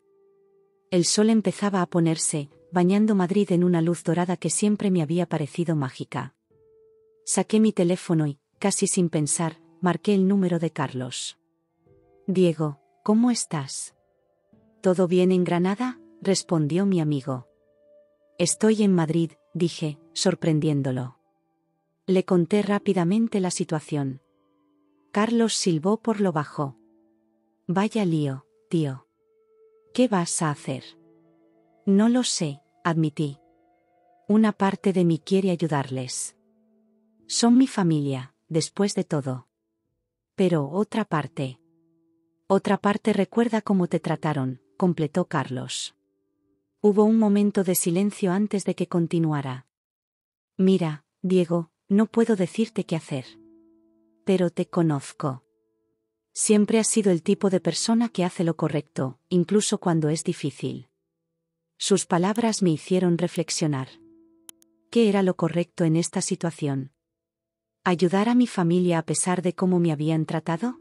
El sol empezaba a ponerse, bañando Madrid en una luz dorada que siempre me había parecido mágica. Saqué mi teléfono y, casi sin pensar, marqué el número de Carlos. Diego, ¿cómo estás? ¿Todo bien en Granada?, respondió mi amigo. Estoy en Madrid, dije, sorprendiéndolo. Le conté rápidamente la situación. Carlos silbó por lo bajo. Vaya lío, tío. ¿Qué vas a hacer? No lo sé, admití. Una parte de mí quiere ayudarles. Son mi familia, después de todo. Pero otra parte recuerda cómo te trataron, completó Carlos. Hubo un momento de silencio antes de que continuara. Mira, Diego, no puedo decirte qué hacer. Pero te conozco. Siempre has sido el tipo de persona que hace lo correcto, incluso cuando es difícil. Sus palabras me hicieron reflexionar. ¿Qué era lo correcto en esta situación? ¿Ayudar a mi familia a pesar de cómo me habían tratado?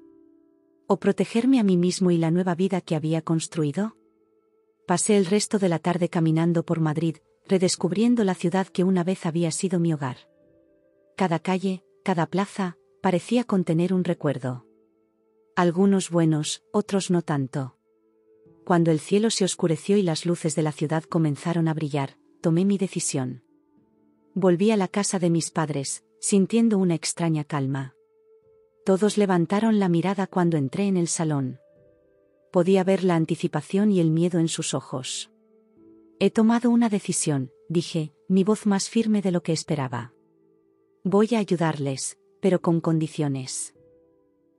¿O protegerme a mí mismo y la nueva vida que había construido? Pasé el resto de la tarde caminando por Madrid, redescubriendo la ciudad que una vez había sido mi hogar. Cada calle, cada plaza, parecía contener un recuerdo. Algunos buenos, otros no tanto. Cuando el cielo se oscureció y las luces de la ciudad comenzaron a brillar, tomé mi decisión. Volví a la casa de mis padres, sintiendo una extraña calma. Todos levantaron la mirada cuando entré en el salón. Podía ver la anticipación y el miedo en sus ojos. He tomado una decisión, dije, mi voz más firme de lo que esperaba. Voy a ayudarles, pero con condiciones.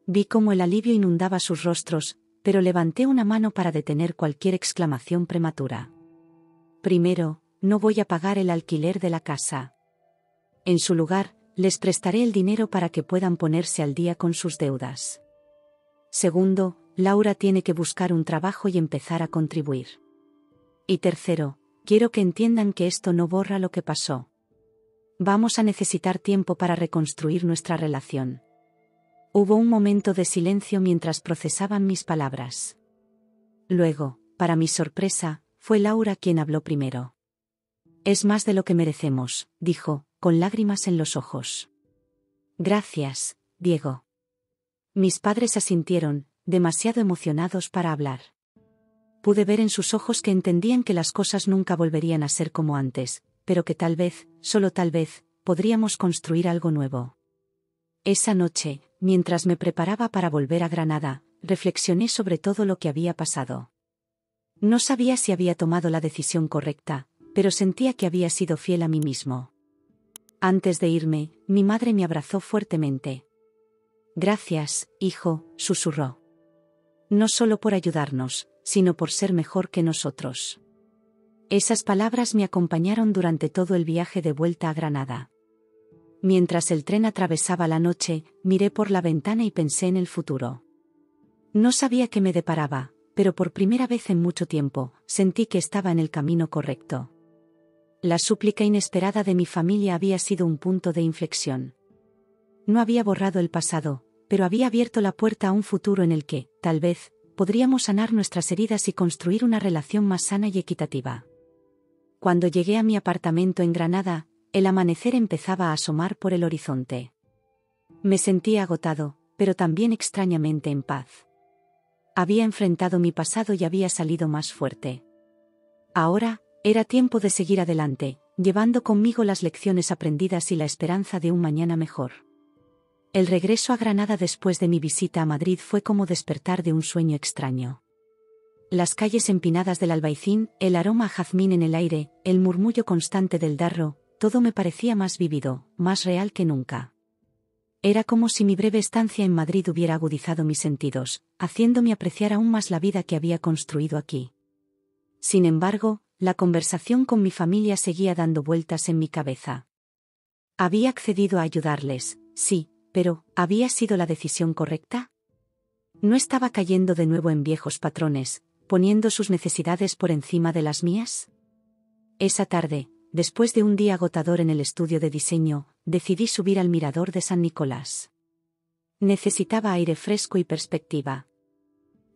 Vi cómo el alivio inundaba sus rostros, pero levanté una mano para detener cualquier exclamación prematura. Primero, no voy a pagar el alquiler de la casa. En su lugar, les prestaré el dinero para que puedan ponerse al día con sus deudas. Segundo, Laura tiene que buscar un trabajo y empezar a contribuir. Y tercero, quiero que entiendan que esto no borra lo que pasó. Vamos a necesitar tiempo para reconstruir nuestra relación. Hubo un momento de silencio mientras procesaban mis palabras. Luego, para mi sorpresa, fue Laura quien habló primero. Es más de lo que merecemos, dijo, con lágrimas en los ojos. Gracias, Diego. Mis padres asintieron, demasiado emocionados para hablar. Pude ver en sus ojos que entendían que las cosas nunca volverían a ser como antes, pero que tal vez, solo tal vez, podríamos construir algo nuevo. Esa noche, mientras me preparaba para volver a Granada, reflexioné sobre todo lo que había pasado. No sabía si había tomado la decisión correcta, pero sentía que había sido fiel a mí mismo. Antes de irme, mi madre me abrazó fuertemente. Gracias, hijo, susurró. No solo por ayudarnos, sino por ser mejor que nosotros. Esas palabras me acompañaron durante todo el viaje de vuelta a Granada. Mientras el tren atravesaba la noche, miré por la ventana y pensé en el futuro. No sabía qué me deparaba, pero por primera vez en mucho tiempo, sentí que estaba en el camino correcto. La súplica inesperada de mi familia había sido un punto de inflexión. No había borrado el pasado, pero había abierto la puerta a un futuro en el que, tal vez, podríamos sanar nuestras heridas y construir una relación más sana y equitativa. Cuando llegué a mi apartamento en Granada, el amanecer empezaba a asomar por el horizonte. Me sentía agotado, pero también extrañamente en paz. Había enfrentado mi pasado y había salido más fuerte. Ahora, era tiempo de seguir adelante, llevando conmigo las lecciones aprendidas y la esperanza de un mañana mejor. El regreso a Granada después de mi visita a Madrid fue como despertar de un sueño extraño. Las calles empinadas del Albaicín, el aroma a jazmín en el aire, el murmullo constante del Darro, todo me parecía más vívido, más real que nunca. Era como si mi breve estancia en Madrid hubiera agudizado mis sentidos, haciéndome apreciar aún más la vida que había construido aquí. Sin embargo, la conversación con mi familia seguía dando vueltas en mi cabeza. Había accedido a ayudarles, sí, pero ¿había sido la decisión correcta? ¿No estaba cayendo de nuevo en viejos patrones, poniendo sus necesidades por encima de las mías? Esa tarde, después de un día agotador en el estudio de diseño, decidí subir al mirador de San Nicolás. Necesitaba aire fresco y perspectiva.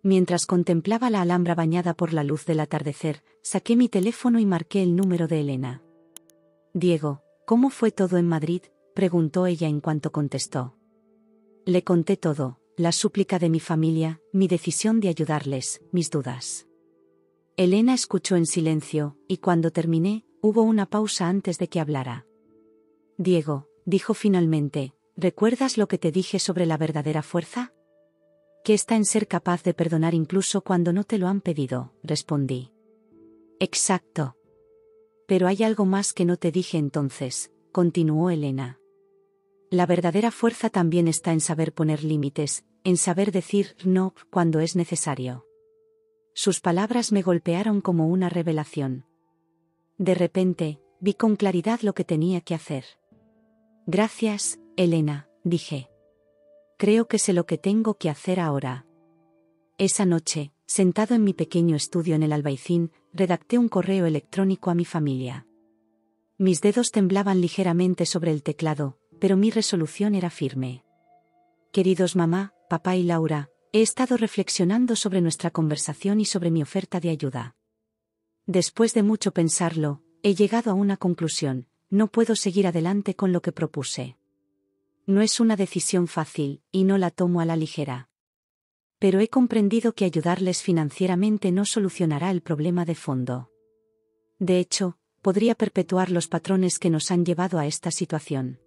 Mientras contemplaba la Alhambra bañada por la luz del atardecer, saqué mi teléfono y marqué el número de Elena. «Diego, ¿cómo fue todo en Madrid?», preguntó ella en cuanto contestó. Le conté todo, la súplica de mi familia, mi decisión de ayudarles, mis dudas. Elena escuchó en silencio, y cuando terminé, hubo una pausa antes de que hablara. «Diego», dijo finalmente, «¿recuerdas lo que te dije sobre la verdadera fuerza?». «Que está en ser capaz de perdonar incluso cuando no te lo han pedido», respondí. «Exacto. Pero hay algo más que no te dije entonces», continuó Elena. «La verdadera fuerza también está en saber poner límites, en saber decir no cuando es necesario». Sus palabras me golpearon como una revelación. De repente, vi con claridad lo que tenía que hacer. «Gracias, Elena», dije. «Creo que sé lo que tengo que hacer ahora». Esa noche, sentado en mi pequeño estudio en el Albaicín, redacté un correo electrónico a mi familia. Mis dedos temblaban ligeramente sobre el teclado, pero mi resolución era firme. «Queridos mamá, papá y Laura, he estado reflexionando sobre nuestra conversación y sobre mi oferta de ayuda. Después de mucho pensarlo, he llegado a una conclusión: no puedo seguir adelante con lo que propuse. No es una decisión fácil, y no la tomo a la ligera. Pero he comprendido que ayudarles financieramente no solucionará el problema de fondo. De hecho, podría perpetuar los patrones que nos han llevado a esta situación.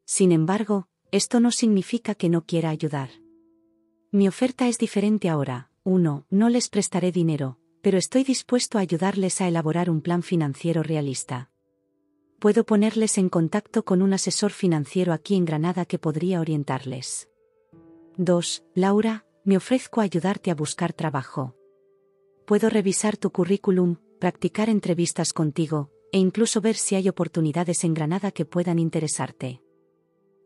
Sin embargo, esto no significa que no quiera ayudar. Mi oferta es diferente ahora. 1. No les prestaré dinero, pero estoy dispuesto a ayudarles a elaborar un plan financiero realista. Puedo ponerles en contacto con un asesor financiero aquí en Granada que podría orientarles. 2. Laura, me ofrezco a ayudarte a buscar trabajo. Puedo revisar tu currículum, practicar entrevistas contigo, e incluso ver si hay oportunidades en Granada que puedan interesarte.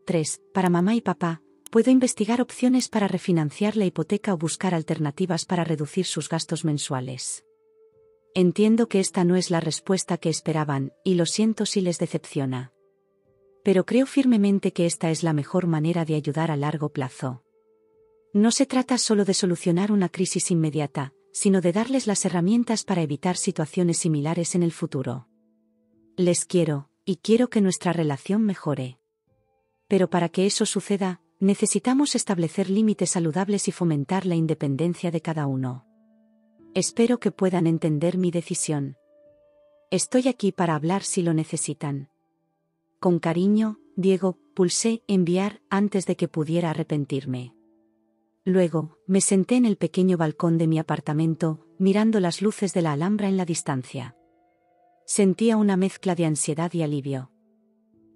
3. Para mamá y papá, puedo investigar opciones para refinanciar la hipoteca o buscar alternativas para reducir sus gastos mensuales. Entiendo que esta no es la respuesta que esperaban, y lo siento si les decepciona. Pero creo firmemente que esta es la mejor manera de ayudar a largo plazo. No se trata solo de solucionar una crisis inmediata, sino de darles las herramientas para evitar situaciones similares en el futuro. Les quiero, y quiero que nuestra relación mejore. Pero para que eso suceda, necesitamos establecer límites saludables y fomentar la independencia de cada uno. Espero que puedan entender mi decisión. Estoy aquí para hablar si lo necesitan. Con cariño, Diego. Pulsé enviar antes de que pudiera arrepentirme. Luego, me senté en el pequeño balcón de mi apartamento, mirando las luces de la Alhambra en la distancia. Sentía una mezcla de ansiedad y alivio.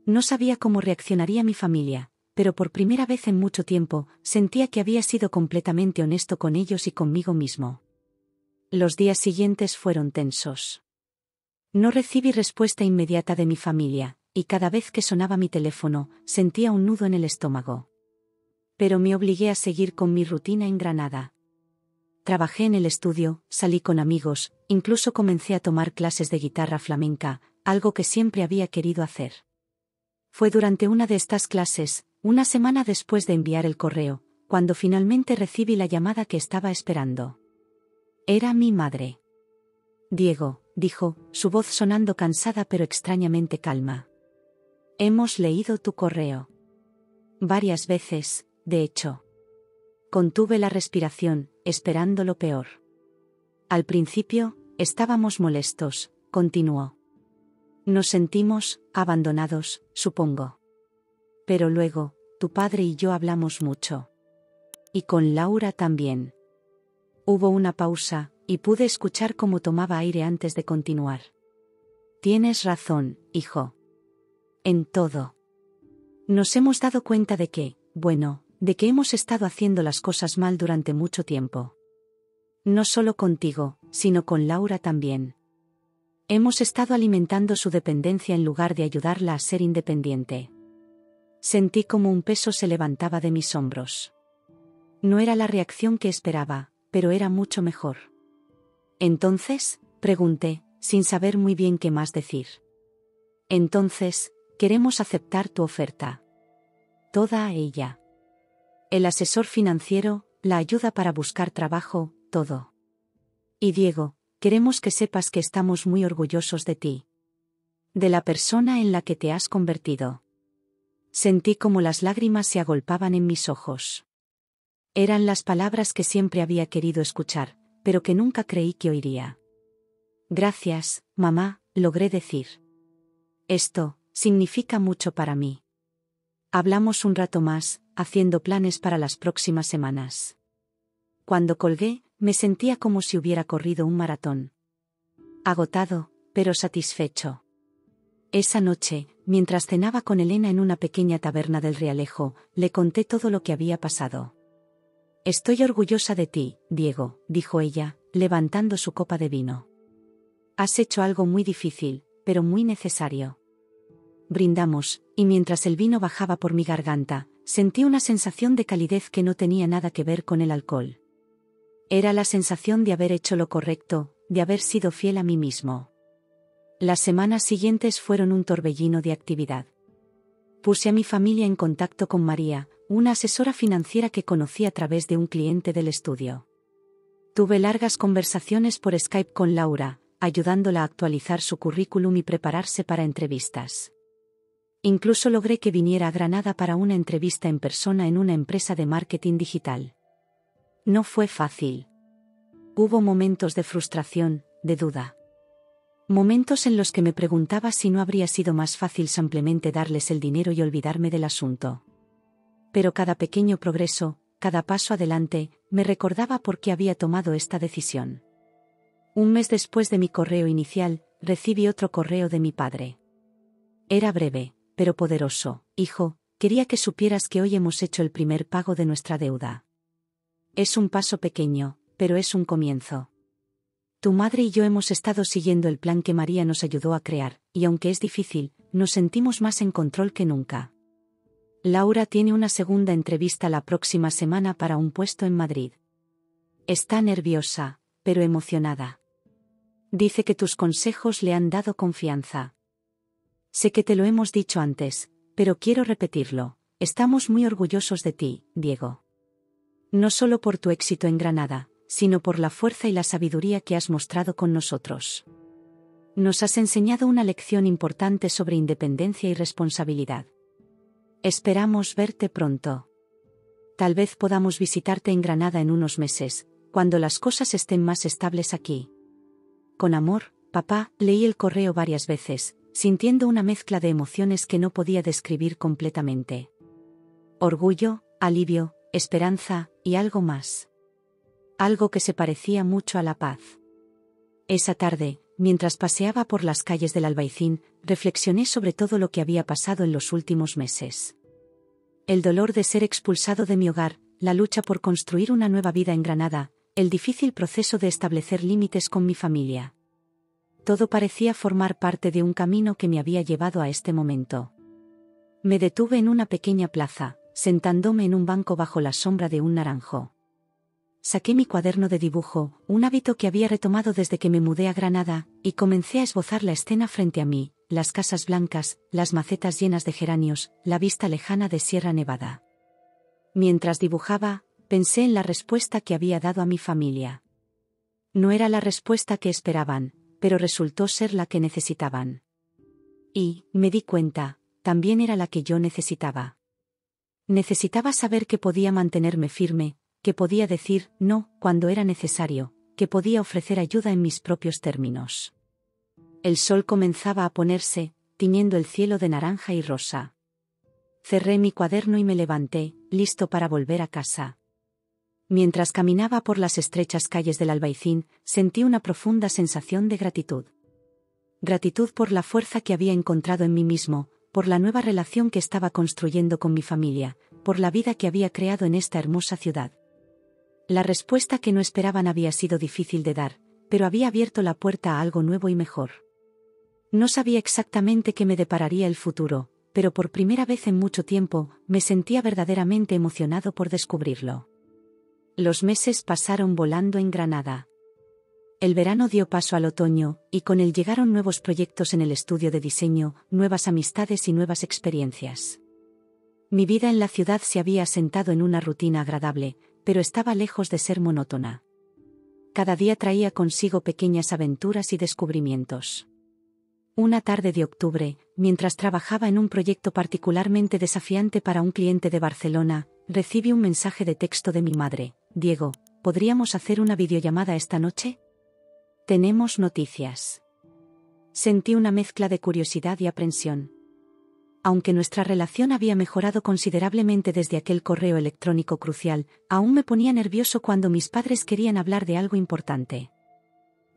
No sabía cómo reaccionaría mi familia, pero por primera vez en mucho tiempo, sentía que había sido completamente honesto con ellos y conmigo mismo. Los días siguientes fueron tensos. No recibí respuesta inmediata de mi familia, y cada vez que sonaba mi teléfono, sentía un nudo en el estómago. Pero me obligué a seguir con mi rutina en Granada. Trabajé en el estudio, salí con amigos, incluso comencé a tomar clases de guitarra flamenca, algo que siempre había querido hacer. Fue durante una de estas clases, una semana después de enviar el correo, cuando finalmente recibí la llamada que estaba esperando. Era mi madre. «Diego», dijo, su voz sonando cansada pero extrañamente calma. «Hemos leído tu correo. Varias veces, de hecho». Contuve la respiración, esperando lo peor. Al principio, estábamos molestos, continuó. Nos sentimos abandonados, supongo. Pero luego, tu padre y yo hablamos mucho. Y con Laura también. Hubo una pausa, y pude escuchar cómo tomaba aire antes de continuar. Tienes razón, hijo. En todo. Nos hemos dado cuenta de que, de que hemos estado haciendo las cosas mal durante mucho tiempo. No solo contigo, sino con Laura también. Hemos estado alimentando su dependencia en lugar de ayudarla a ser independiente. Sentí como un peso se levantaba de mis hombros. No era la reacción que esperaba, pero era mucho mejor. Entonces, pregunté, sin saber muy bien qué más decir. Entonces, queremos aceptar tu oferta. Toda ella. El asesor financiero, la ayuda para buscar trabajo, todo. Y Diego, queremos que sepas que estamos muy orgullosos de ti. De la persona en la que te has convertido. Sentí como las lágrimas se agolpaban en mis ojos. Eran las palabras que siempre había querido escuchar, pero que nunca creí que oiría. Gracias, mamá, logré decir. Esto significa mucho para mí. Hablamos un rato más, haciendo planes para las próximas semanas. Cuando colgué, me sentía como si hubiera corrido un maratón. Agotado, pero satisfecho. Esa noche, mientras cenaba con Elena en una pequeña taberna del Realejo, le conté todo lo que había pasado. Estoy orgullosa de ti, Diego, dijo ella, levantando su copa de vino. Has hecho algo muy difícil, pero muy necesario. Brindamos, y mientras el vino bajaba por mi garganta, sentí una sensación de calidez que no tenía nada que ver con el alcohol. Era la sensación de haber hecho lo correcto, de haber sido fiel a mí mismo. Las semanas siguientes fueron un torbellino de actividad. Puse a mi familia en contacto con María, una asesora financiera que conocí a través de un cliente del estudio. Tuve largas conversaciones por Skype con Laura, ayudándola a actualizar su currículum y prepararse para entrevistas. Incluso logré que viniera a Granada para una entrevista en persona en una empresa de marketing digital. No fue fácil. Hubo momentos de frustración, de duda. Momentos en los que me preguntaba si no habría sido más fácil simplemente darles el dinero y olvidarme del asunto. Pero cada pequeño progreso, cada paso adelante, me recordaba por qué había tomado esta decisión. Un mes después de mi correo inicial, recibí otro correo de mi padre. Era breve, pero poderoso. Hijo, quería que supieras que hoy hemos hecho el primer pago de nuestra deuda. Es un paso pequeño, pero es un comienzo. Tu madre y yo hemos estado siguiendo el plan que María nos ayudó a crear, y aunque es difícil, nos sentimos más en control que nunca. Laura tiene una segunda entrevista la próxima semana para un puesto en Madrid. Está nerviosa, pero emocionada. Dice que tus consejos le han dado confianza. Sé que te lo hemos dicho antes, pero quiero repetirlo. Estamos muy orgullosos de ti, Diego. No solo por tu éxito en Granada, sino por la fuerza y la sabiduría que has mostrado con nosotros. Nos has enseñado una lección importante sobre independencia y responsabilidad. Esperamos verte pronto. Tal vez podamos visitarte en Granada en unos meses, cuando las cosas estén más estables aquí. Con amor, papá. Leí el correo varias veces, sintiendo una mezcla de emociones que no podía describir completamente. Orgullo, alivio, esperanza, y algo más. Algo que se parecía mucho a la paz. Esa tarde, mientras paseaba por las calles del Albaicín, reflexioné sobre todo lo que había pasado en los últimos meses. El dolor de ser expulsado de mi hogar, la lucha por construir una nueva vida en Granada, el difícil proceso de establecer límites con mi familia. Todo parecía formar parte de un camino que me había llevado a este momento. Me detuve en una pequeña plaza, sentándome en un banco bajo la sombra de un naranjo. Saqué mi cuaderno de dibujo, un hábito que había retomado desde que me mudé a Granada, y comencé a esbozar la escena frente a mí, las casas blancas, las macetas llenas de geranios, la vista lejana de Sierra Nevada. Mientras dibujaba, pensé en la respuesta que había dado a mi familia. No era la respuesta que esperaban, pero resultó ser la que necesitaban. Y, me di cuenta, también era la que yo necesitaba. Necesitaba saber que podía mantenerme firme, que podía decir no cuando era necesario, que podía ofrecer ayuda en mis propios términos. El sol comenzaba a ponerse, tiñendo el cielo de naranja y rosa. Cerré mi cuaderno y me levanté, listo para volver a casa. Mientras caminaba por las estrechas calles del Albaicín, sentí una profunda sensación de gratitud. Gratitud por la fuerza que había encontrado en mí mismo, por la nueva relación que estaba construyendo con mi familia, por la vida que había creado en esta hermosa ciudad. La respuesta que no esperaban había sido difícil de dar, pero había abierto la puerta a algo nuevo y mejor. No sabía exactamente qué me depararía el futuro, pero por primera vez en mucho tiempo, me sentía verdaderamente emocionado por descubrirlo. Los meses pasaron volando en Granada. El verano dio paso al otoño, y con él llegaron nuevos proyectos en el estudio de diseño, nuevas amistades y nuevas experiencias. Mi vida en la ciudad se había asentado en una rutina agradable, pero estaba lejos de ser monótona. Cada día traía consigo pequeñas aventuras y descubrimientos. Una tarde de octubre, mientras trabajaba en un proyecto particularmente desafiante para un cliente de Barcelona, recibí un mensaje de texto de mi madre: Diego, ¿podríamos hacer una videollamada esta noche? Tenemos noticias. Sentí una mezcla de curiosidad y aprensión. Aunque nuestra relación había mejorado considerablemente desde aquel correo electrónico crucial, aún me ponía nervioso cuando mis padres querían hablar de algo importante.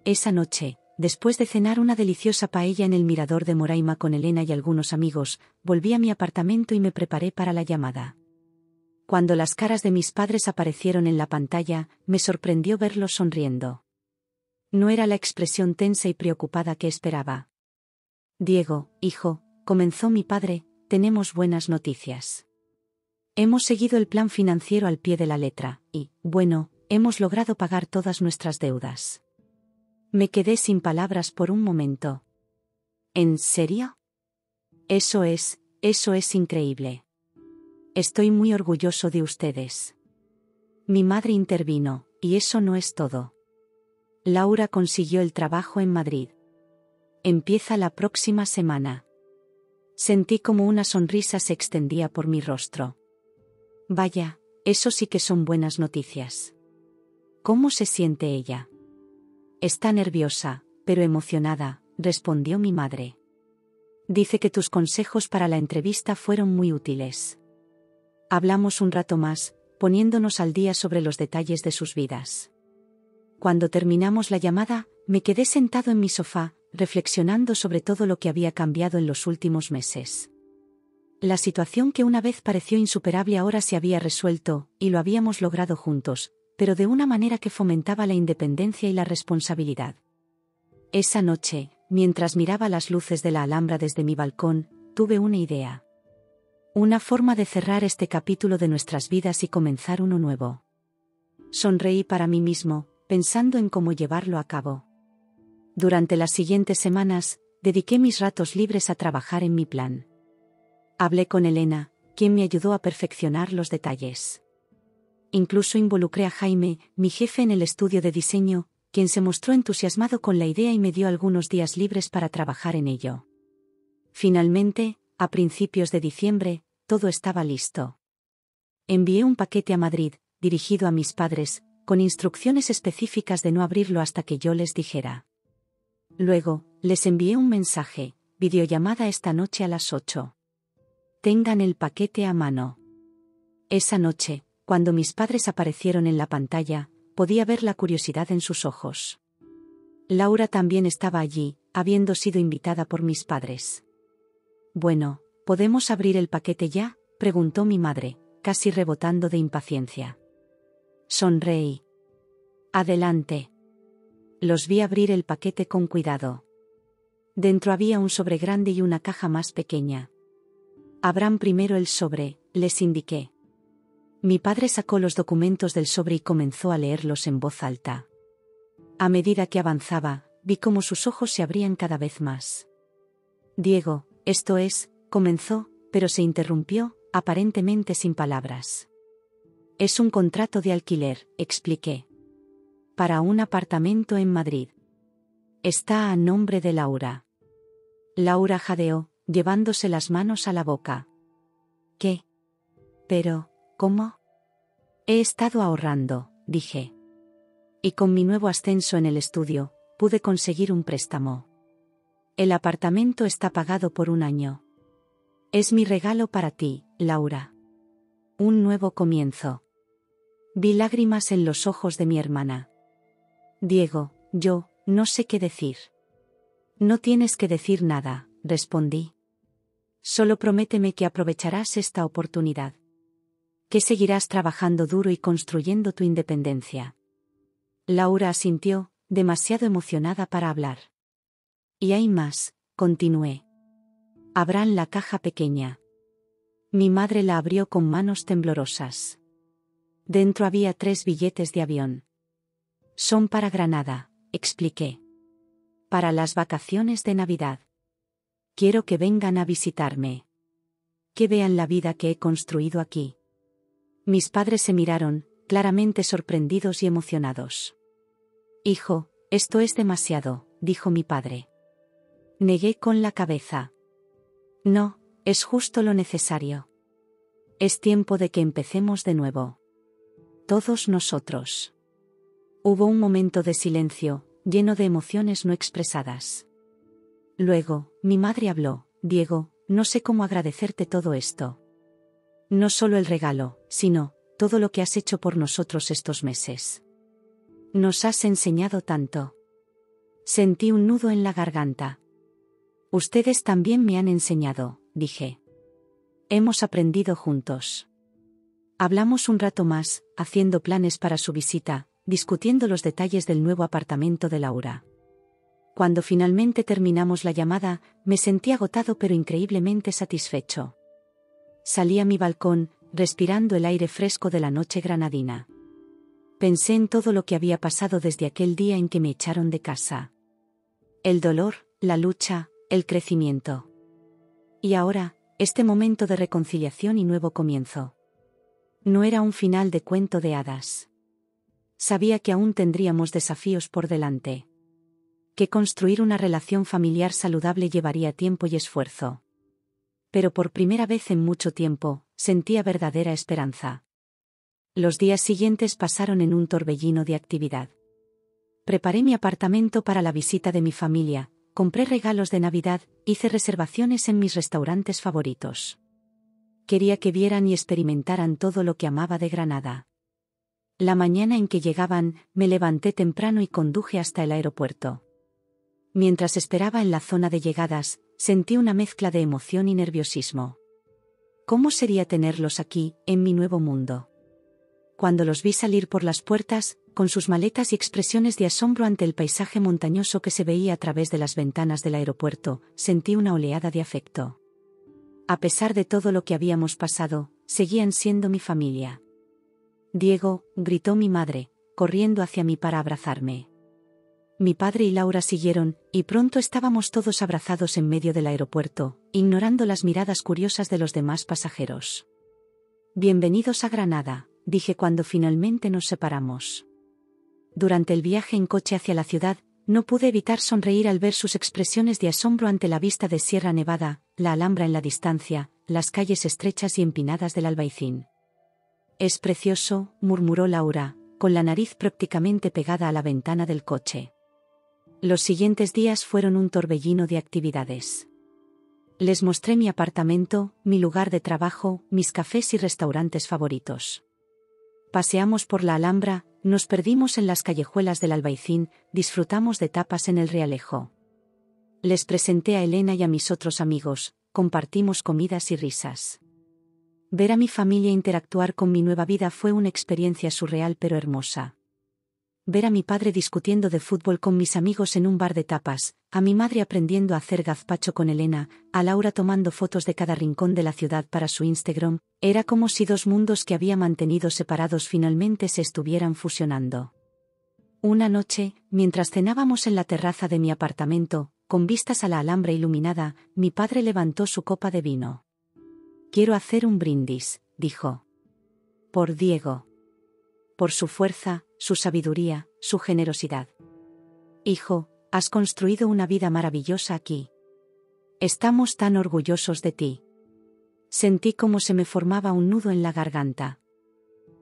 Esa noche, después de cenar una deliciosa paella en el mirador de Moraima con Elena y algunos amigos, volví a mi apartamento y me preparé para la llamada. Cuando las caras de mis padres aparecieron en la pantalla, me sorprendió verlos sonriendo. No era la expresión tensa y preocupada que esperaba. Diego, hijo, comenzó mi padre, tenemos buenas noticias. Hemos seguido el plan financiero al pie de la letra, y, bueno, hemos logrado pagar todas nuestras deudas. Me quedé sin palabras por un momento. ¿En serio? Eso es increíble. Estoy muy orgulloso de ustedes. Mi madre intervino, y eso no es todo. Laura consiguió el trabajo en Madrid. Empieza la próxima semana. Sentí como una sonrisa se extendía por mi rostro. Vaya, eso sí que son buenas noticias. ¿Cómo se siente ella? Está nerviosa, pero emocionada, respondió mi madre. Dice que tus consejos para la entrevista fueron muy útiles. Hablamos un rato más, poniéndonos al día sobre los detalles de sus vidas. Cuando terminamos la llamada, me quedé sentado en mi sofá, reflexionando sobre todo lo que había cambiado en los últimos meses. La situación que una vez pareció insuperable ahora se había resuelto, y lo habíamos logrado juntos, pero de una manera que fomentaba la independencia y la responsabilidad. Esa noche, mientras miraba las luces de la Alhambra desde mi balcón, tuve una idea. Una forma de cerrar este capítulo de nuestras vidas y comenzar uno nuevo. Sonreí para mí mismo, pensando en cómo llevarlo a cabo. Durante las siguientes semanas, dediqué mis ratos libres a trabajar en mi plan. Hablé con Elena, quien me ayudó a perfeccionar los detalles. Incluso involucré a Jaime, mi jefe en el estudio de diseño, quien se mostró entusiasmado con la idea y me dio algunos días libres para trabajar en ello. Finalmente, a principios de diciembre, todo estaba listo. Envié un paquete a Madrid, dirigido a mis padres, con instrucciones específicas de no abrirlo hasta que yo les dijera. Luego, les envié un mensaje: videollamada esta noche a las 8. Tengan el paquete a mano. Esa noche, cuando mis padres aparecieron en la pantalla, podía ver la curiosidad en sus ojos. Laura también estaba allí, habiendo sido invitada por mis padres. Bueno, ¿podemos abrir el paquete ya?, preguntó mi madre, casi rebotando de impaciencia. Sonreí. Adelante. Los vi abrir el paquete con cuidado. Dentro había un sobre grande y una caja más pequeña. Abran primero el sobre, les indiqué. Mi padre sacó los documentos del sobre y comenzó a leerlos en voz alta. A medida que avanzaba, vi cómo sus ojos se abrían cada vez más. Diego, esto es, comenzó, pero se interrumpió, aparentemente sin palabras. Es un contrato de alquiler, expliqué. Para un apartamento en Madrid. Está a nombre de Laura. Laura jadeó, llevándose las manos a la boca. ¿Qué? Pero, ¿cómo? He estado ahorrando, dije. Y con mi nuevo ascenso en el estudio, pude conseguir un préstamo. El apartamento está pagado por un año. Es mi regalo para ti, Laura. Un nuevo comienzo. Vi lágrimas en los ojos de mi hermana. Diego, yo, no sé qué decir. No tienes que decir nada, respondí. Solo prométeme que aprovecharás esta oportunidad. Que seguirás trabajando duro y construyendo tu independencia. Laura asintió, demasiado emocionada para hablar. Y hay más, continué. Abran la caja pequeña. Mi madre la abrió con manos temblorosas. Dentro había 3 billetes de avión. Son para Granada, expliqué. Para las vacaciones de Navidad. Quiero que vengan a visitarme. Que vean la vida que he construido aquí. Mis padres se miraron, claramente sorprendidos y emocionados. Hijo, esto es demasiado, dijo mi padre. Negué con la cabeza. No, es justo lo necesario. Es tiempo de que empecemos de nuevo. Todos nosotros. Hubo un momento de silencio, lleno de emociones no expresadas. Luego, mi madre habló. Diego, no sé cómo agradecerte todo esto. No solo el regalo, sino todo lo que has hecho por nosotros estos meses. Nos has enseñado tanto. Sentí un nudo en la garganta. Ustedes también me han enseñado, dije. Hemos aprendido juntos. Hablamos un rato más, haciendo planes para su visita, discutiendo los detalles del nuevo apartamento de Laura. Cuando finalmente terminamos la llamada, me sentí agotado pero increíblemente satisfecho. Salí a mi balcón, respirando el aire fresco de la noche granadina. Pensé en todo lo que había pasado desde aquel día en que me echaron de casa. El dolor, la lucha, el crecimiento. Y ahora, este momento de reconciliación y nuevo comienzo. No era un final de cuento de hadas. Sabía que aún tendríamos desafíos por delante. Que construir una relación familiar saludable llevaría tiempo y esfuerzo. Pero por primera vez en mucho tiempo, sentía verdadera esperanza. Los días siguientes pasaron en un torbellino de actividad. Preparé mi apartamento para la visita de mi familia, compré regalos de Navidad, hice reservaciones en mis restaurantes favoritos. Quería que vieran y experimentaran todo lo que amaba de Granada. La mañana en que llegaban, me levanté temprano y conduje hasta el aeropuerto. Mientras esperaba en la zona de llegadas, sentí una mezcla de emoción y nerviosismo. ¿Cómo sería tenerlos aquí, en mi nuevo mundo? Cuando los vi salir por las puertas, con sus maletas y expresiones de asombro ante el paisaje montañoso que se veía a través de las ventanas del aeropuerto, sentí una oleada de afecto. A pesar de todo lo que habíamos pasado, seguían siendo mi familia. Diego, gritó mi madre, corriendo hacia mí para abrazarme. Mi padre y Laura siguieron, y pronto estábamos todos abrazados en medio del aeropuerto, ignorando las miradas curiosas de los demás pasajeros. Bienvenidos a Granada, dije cuando finalmente nos separamos. Durante el viaje en coche hacia la ciudad, no pude evitar sonreír al ver sus expresiones de asombro ante la vista de Sierra Nevada, la Alhambra en la distancia, las calles estrechas y empinadas del Albaicín. Es precioso, murmuró Laura, con la nariz prácticamente pegada a la ventana del coche. Los siguientes días fueron un torbellino de actividades. Les mostré mi apartamento, mi lugar de trabajo, mis cafés y restaurantes favoritos. Paseamos por la Alhambra, nos perdimos en las callejuelas del Albaicín, disfrutamos de tapas en el Realejo. Les presenté a Elena y a mis otros amigos, compartimos comidas y risas. Ver a mi familia interactuar con mi nueva vida fue una experiencia surreal pero hermosa. Ver a mi padre discutiendo de fútbol con mis amigos en un bar de tapas, a mi madre aprendiendo a hacer gazpacho con Elena, a Laura tomando fotos de cada rincón de la ciudad para su Instagram, era como si 2 mundos que había mantenido separados finalmente se estuvieran fusionando. Una noche, mientras cenábamos en la terraza de mi apartamento, con vistas a la Alhambra iluminada, mi padre levantó su copa de vino. Quiero hacer un brindis, dijo. Por Diego. Por su fuerza, su sabiduría, su generosidad. Hijo, has construido una vida maravillosa aquí. Estamos tan orgullosos de ti. Sentí como se me formaba un nudo en la garganta.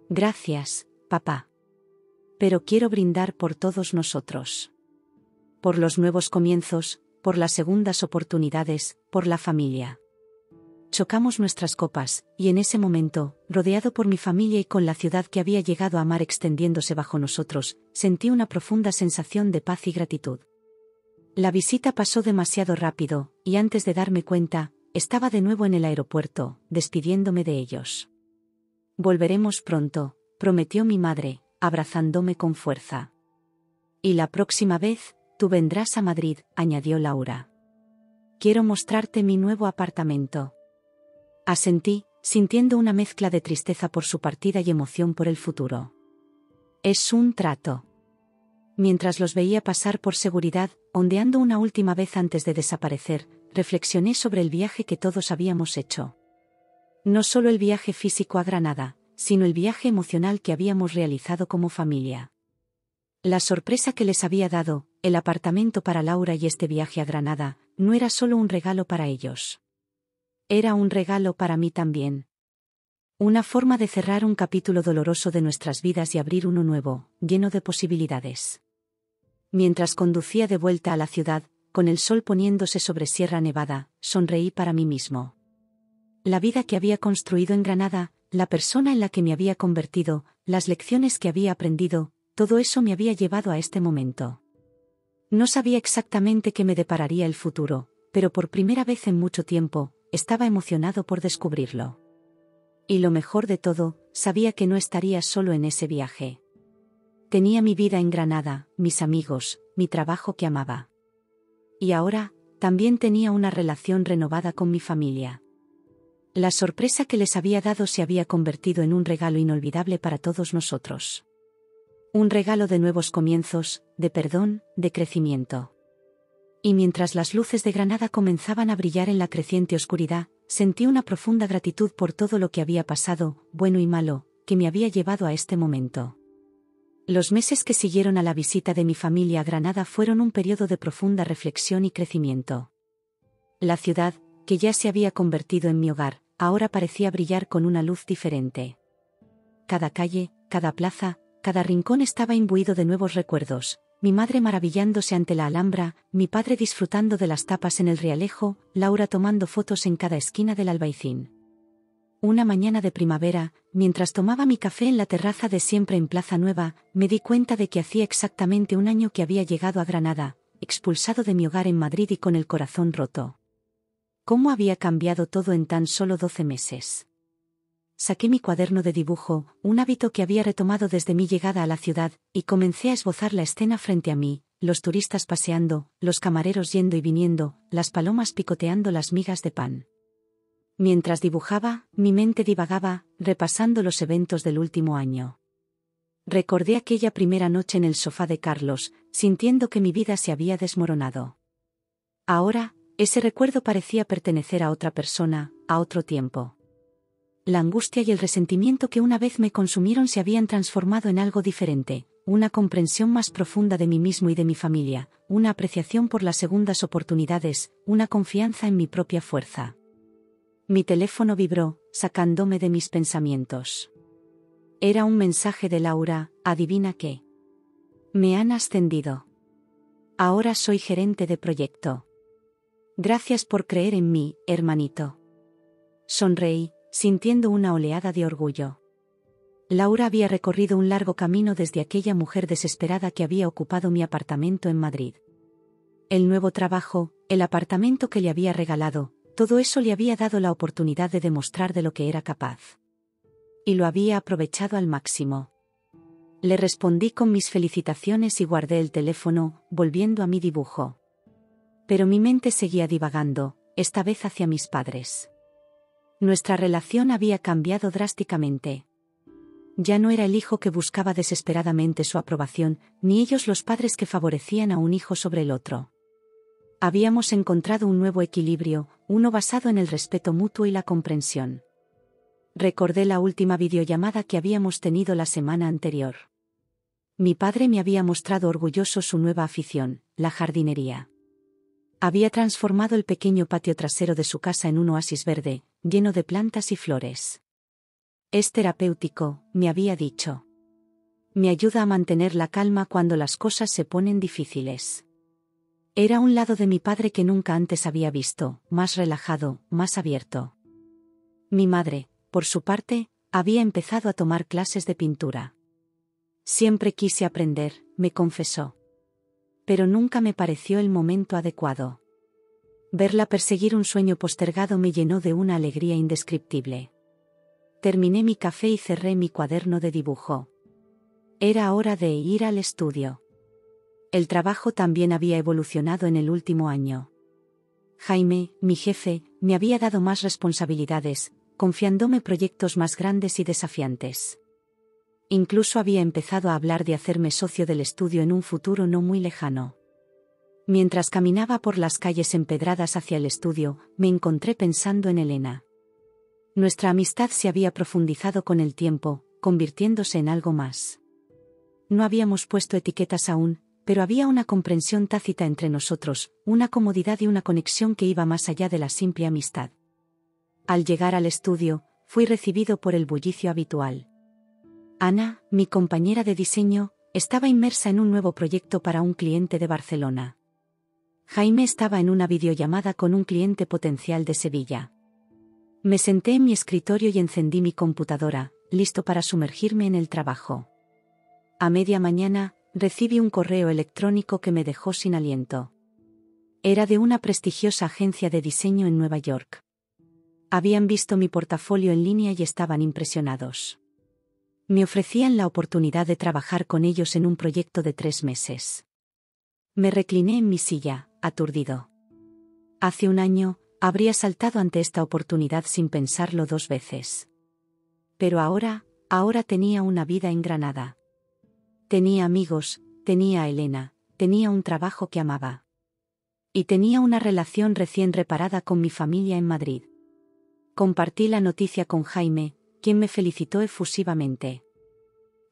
Gracias, papá. Pero quiero brindar por todos nosotros. Por los nuevos comienzos, por las segundas oportunidades, por la familia. Chocamos nuestras copas, y en ese momento, rodeado por mi familia y con la ciudad que había llegado a amar extendiéndose bajo nosotros, sentí una profunda sensación de paz y gratitud. La visita pasó demasiado rápido, y antes de darme cuenta, estaba de nuevo en el aeropuerto, despidiéndome de ellos. Volveremos pronto, prometió mi madre, abrazándome con fuerza. Y la próxima vez, tú vendrás a Madrid, añadió Laura. Quiero mostrarte mi nuevo apartamento. Asentí, sintiendo una mezcla de tristeza por su partida y emoción por el futuro. Es un trato. Mientras los veía pasar por seguridad, ondeando una última vez antes de desaparecer, reflexioné sobre el viaje que todos habíamos hecho. No solo el viaje físico a Granada, sino el viaje emocional que habíamos realizado como familia. La sorpresa que les había dado, el apartamento para Laura y este viaje a Granada, no era solo un regalo para ellos. Era un regalo para mí también. Una forma de cerrar un capítulo doloroso de nuestras vidas y abrir uno nuevo, lleno de posibilidades. Mientras conducía de vuelta a la ciudad, con el sol poniéndose sobre Sierra Nevada, sonreí para mí mismo. La vida que había construido en Granada, la persona en la que me había convertido, las lecciones que había aprendido, todo eso me había llevado a este momento. No sabía exactamente qué me depararía el futuro, pero por primera vez en mucho tiempo, estaba emocionado por descubrirlo. Y lo mejor de todo, sabía que no estaría solo en ese viaje. Tenía mi vida en Granada, mis amigos, mi trabajo que amaba. Y ahora, también tenía una relación renovada con mi familia. La sorpresa que les había dado se había convertido en un regalo inolvidable para todos nosotros. Un regalo de nuevos comienzos, de perdón, de crecimiento. Y mientras las luces de Granada comenzaban a brillar en la creciente oscuridad, sentí una profunda gratitud por todo lo que había pasado, bueno y malo, que me había llevado a este momento. Los meses que siguieron a la visita de mi familia a Granada fueron un periodo de profunda reflexión y crecimiento. La ciudad, que ya se había convertido en mi hogar, ahora parecía brillar con una luz diferente. Cada calle, cada plaza, cada rincón estaba imbuido de nuevos recuerdos. Mi madre maravillándose ante la Alhambra, mi padre disfrutando de las tapas en el Realejo, Laura tomando fotos en cada esquina del Albaicín. Una mañana de primavera, mientras tomaba mi café en la terraza de siempre en Plaza Nueva, me di cuenta de que hacía exactamente un año que había llegado a Granada, expulsado de mi hogar en Madrid y con el corazón roto. ¿Cómo había cambiado todo en tan solo 12 meses? Saqué mi cuaderno de dibujo, un hábito que había retomado desde mi llegada a la ciudad, y comencé a esbozar la escena frente a mí, los turistas paseando, los camareros yendo y viniendo, las palomas picoteando las migas de pan. Mientras dibujaba, mi mente divagaba, repasando los eventos del último año. Recordé aquella primera noche en el sofá de Carlos, sintiendo que mi vida se había desmoronado. Ahora, ese recuerdo parecía pertenecer a otra persona, a otro tiempo. La angustia y el resentimiento que una vez me consumieron se habían transformado en algo diferente, una comprensión más profunda de mí mismo y de mi familia, una apreciación por las segundas oportunidades, una confianza en mi propia fuerza. Mi teléfono vibró, sacándome de mis pensamientos. Era un mensaje de Laura, adivina qué. Me han ascendido. Ahora soy gerente de proyecto. Gracias por creer en mí, hermanito. Sonreí, sintiendo una oleada de orgullo. Laura había recorrido un largo camino desde aquella mujer desesperada que había ocupado mi apartamento en Madrid. El nuevo trabajo, el apartamento que le había regalado, todo eso le había dado la oportunidad de demostrar de lo que era capaz. Y lo había aprovechado al máximo. Le respondí con mis felicitaciones y guardé el teléfono, volviendo a mi dibujo. Pero mi mente seguía divagando, esta vez hacia mis padres. Nuestra relación había cambiado drásticamente. Ya no era el hijo que buscaba desesperadamente su aprobación, ni ellos los padres que favorecían a un hijo sobre el otro. Habíamos encontrado un nuevo equilibrio, uno basado en el respeto mutuo y la comprensión. Recordé la última videollamada que habíamos tenido la semana anterior. Mi padre me había mostrado orgulloso su nueva afición, la jardinería. Había transformado el pequeño patio trasero de su casa en un oasis verde, lleno de plantas y flores. Es terapéutico, me había dicho. Me ayuda a mantener la calma cuando las cosas se ponen difíciles. Era un lado de mi padre que nunca antes había visto, más relajado, más abierto. Mi madre, por su parte, había empezado a tomar clases de pintura. Siempre quise aprender, me confesó. Pero nunca me pareció el momento adecuado. Verla perseguir un sueño postergado me llenó de una alegría indescriptible. Terminé mi café y cerré mi cuaderno de dibujo. Era hora de ir al estudio. El trabajo también había evolucionado en el último año. Jaime, mi jefe, me había dado más responsabilidades, confiándome proyectos más grandes y desafiantes. Incluso había empezado a hablar de hacerme socio del estudio en un futuro no muy lejano. Mientras caminaba por las calles empedradas hacia el estudio, me encontré pensando en Elena. Nuestra amistad se había profundizado con el tiempo, convirtiéndose en algo más. No habíamos puesto etiquetas aún, pero había una comprensión tácita entre nosotros, una comodidad y una conexión que iba más allá de la simple amistad. Al llegar al estudio, fui recibido por el bullicio habitual. Ana, mi compañera de diseño, estaba inmersa en un nuevo proyecto para un cliente de Barcelona. Jaime estaba en una videollamada con un cliente potencial de Sevilla. Me senté en mi escritorio y encendí mi computadora, listo para sumergirme en el trabajo. A media mañana, recibí un correo electrónico que me dejó sin aliento. Era de una prestigiosa agencia de diseño en Nueva York. Habían visto mi portafolio en línea y estaban impresionados. Me ofrecían la oportunidad de trabajar con ellos en un proyecto de 3 meses. Me recliné en mi silla, aturdido. Hace un año, habría saltado ante esta oportunidad sin pensarlo 2 veces. Pero ahora tenía una vida en Granada. Tenía amigos, tenía a Elena, tenía un trabajo que amaba. Y tenía una relación recién reparada con mi familia en Madrid. Compartí la noticia con Jaime, quien me felicitó efusivamente.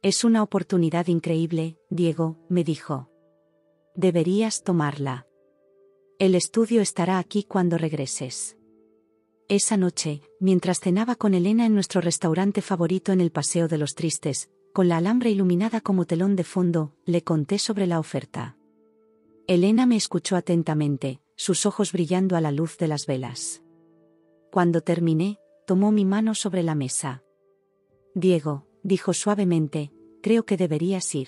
Es una oportunidad increíble, Diego, me dijo. Deberías tomarla. El estudio estará aquí cuando regreses. Esa noche, mientras cenaba con Elena en nuestro restaurante favorito en el Paseo de los Tristes, con la Alhambra iluminada como telón de fondo, le conté sobre la oferta. Elena me escuchó atentamente, sus ojos brillando a la luz de las velas. Cuando terminé, tomó mi mano sobre la mesa. Diego, dijo suavemente, creo que deberías ir.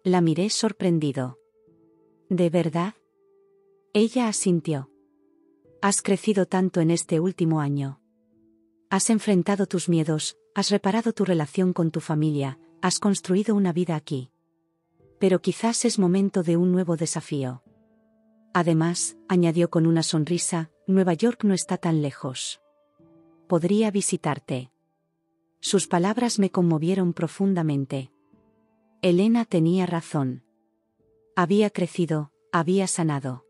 La miré sorprendido. ¿De verdad? Ella asintió. Has crecido tanto en este último año. Has enfrentado tus miedos, has reparado tu relación con tu familia, has construido una vida aquí. Pero quizás es momento de un nuevo desafío. Además, añadió con una sonrisa, Nueva York no está tan lejos. Podría visitarte. Sus palabras me conmovieron profundamente. Elena tenía razón. Había crecido, había sanado.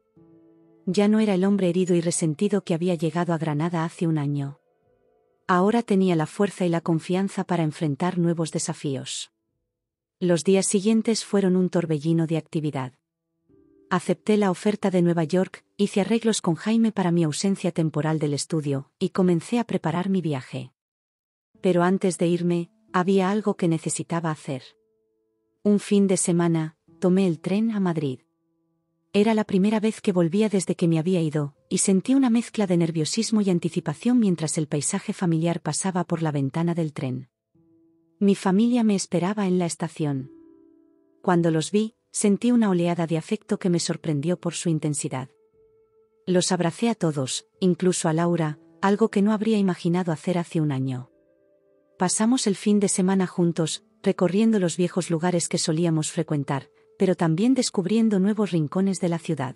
Ya no era el hombre herido y resentido que había llegado a Granada hace un año. Ahora tenía la fuerza y la confianza para enfrentar nuevos desafíos. Los días siguientes fueron un torbellino de actividad. Acepté la oferta de Nueva York, hice arreglos con Jaime para mi ausencia temporal del estudio, y comencé a preparar mi viaje. Pero antes de irme, había algo que necesitaba hacer. Un fin de semana, tomé el tren a Madrid. Era la primera vez que volvía desde que me había ido, y sentí una mezcla de nerviosismo y anticipación mientras el paisaje familiar pasaba por la ventana del tren. Mi familia me esperaba en la estación. Cuando los vi, sentí una oleada de afecto que me sorprendió por su intensidad. Los abracé a todos, incluso a Laura, algo que no habría imaginado hacer hace un año. Pasamos el fin de semana juntos, recorriendo los viejos lugares que solíamos frecuentar, pero también descubriendo nuevos rincones de la ciudad.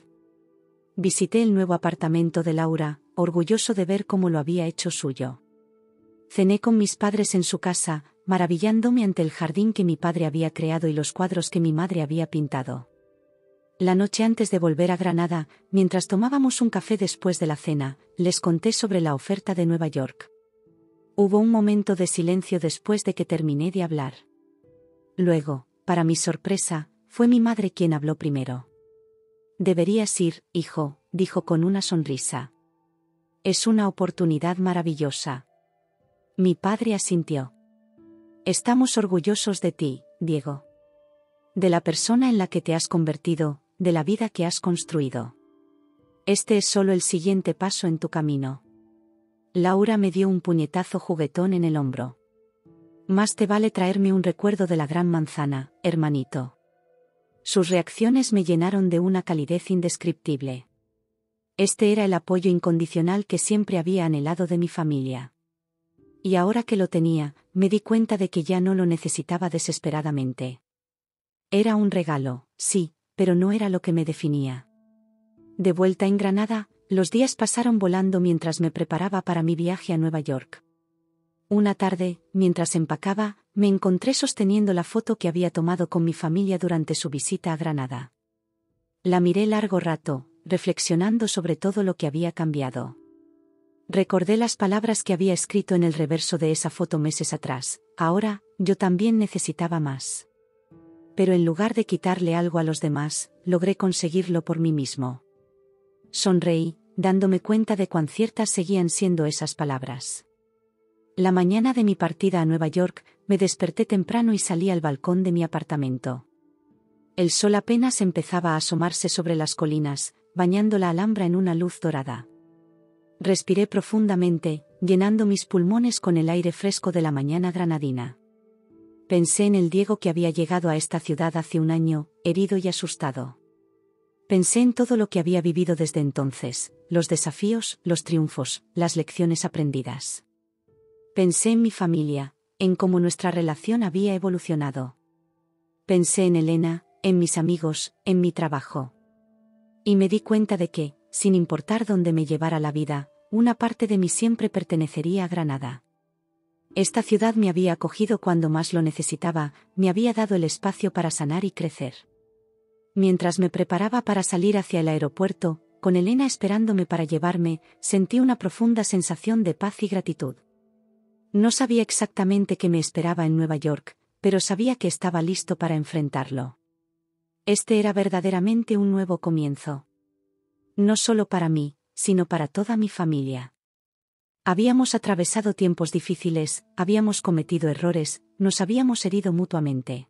Visité el nuevo apartamento de Laura, orgulloso de ver cómo lo había hecho suyo. Cené con mis padres en su casa, maravillándome ante el jardín que mi padre había creado y los cuadros que mi madre había pintado. La noche antes de volver a Granada, mientras tomábamos un café después de la cena, les conté sobre la oferta de Nueva York. Hubo un momento de silencio después de que terminé de hablar. Luego, para mi sorpresa, fue mi madre quien habló primero. Deberías ir, hijo, dijo con una sonrisa. Es una oportunidad maravillosa. Mi padre asintió. Estamos orgullosos de ti, Diego. De la persona en la que te has convertido, de la vida que has construido. Este es solo el siguiente paso en tu camino. Laura me dio un puñetazo juguetón en el hombro. Más te vale traerme un recuerdo de la gran manzana, hermanito. Sus reacciones me llenaron de una calidez indescriptible. Este era el apoyo incondicional que siempre había anhelado de mi familia. Y ahora que lo tenía, me di cuenta de que ya no lo necesitaba desesperadamente. Era un regalo, sí, pero no era lo que me definía. De vuelta en Granada, los días pasaron volando mientras me preparaba para mi viaje a Nueva York. Una tarde, mientras empacaba, me encontré sosteniendo la foto que había tomado con mi familia durante su visita a Granada. La miré largo rato, reflexionando sobre todo lo que había cambiado. Recordé las palabras que había escrito en el reverso de esa foto meses atrás: ahora, yo también necesitaba más. Pero en lugar de quitarle algo a los demás, logré conseguirlo por mí mismo. Sonreí, dándome cuenta de cuán ciertas seguían siendo esas palabras. La mañana de mi partida a Nueva York, me desperté temprano y salí al balcón de mi apartamento. El sol apenas empezaba a asomarse sobre las colinas, bañando la Alhambra en una luz dorada. Respiré profundamente, llenando mis pulmones con el aire fresco de la mañana granadina. Pensé en el Diego que había llegado a esta ciudad hace un año, herido y asustado. Pensé en todo lo que había vivido desde entonces, los desafíos, los triunfos, las lecciones aprendidas. Pensé en mi familia, en cómo nuestra relación había evolucionado. Pensé en Elena, en mis amigos, en mi trabajo. Y me di cuenta de que, sin importar dónde me llevara la vida, una parte de mí siempre pertenecería a Granada. Esta ciudad me había acogido cuando más lo necesitaba, me había dado el espacio para sanar y crecer. Mientras me preparaba para salir hacia el aeropuerto, con Elena esperándome para llevarme, sentí una profunda sensación de paz y gratitud. No sabía exactamente qué me esperaba en Nueva York, pero sabía que estaba listo para enfrentarlo. Este era verdaderamente un nuevo comienzo. No solo para mí, sino para toda mi familia. Habíamos atravesado tiempos difíciles, habíamos cometido errores, nos habíamos herido mutuamente.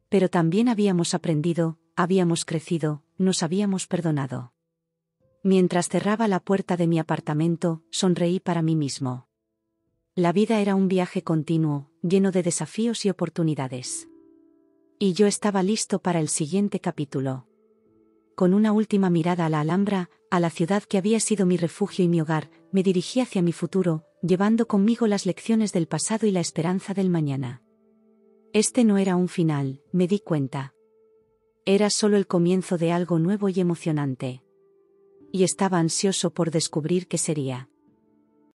Pero también habíamos aprendido, habíamos crecido, nos habíamos perdonado. Mientras cerraba la puerta de mi apartamento, sonreí para mí mismo. La vida era un viaje continuo, lleno de desafíos y oportunidades. Y yo estaba listo para el siguiente capítulo. Con una última mirada a la Alhambra, a la ciudad que había sido mi refugio y mi hogar, me dirigí hacia mi futuro, llevando conmigo las lecciones del pasado y la esperanza del mañana. Este no era un final, me di cuenta. Era solo el comienzo de algo nuevo y emocionante. Y estaba ansioso por descubrir qué sería.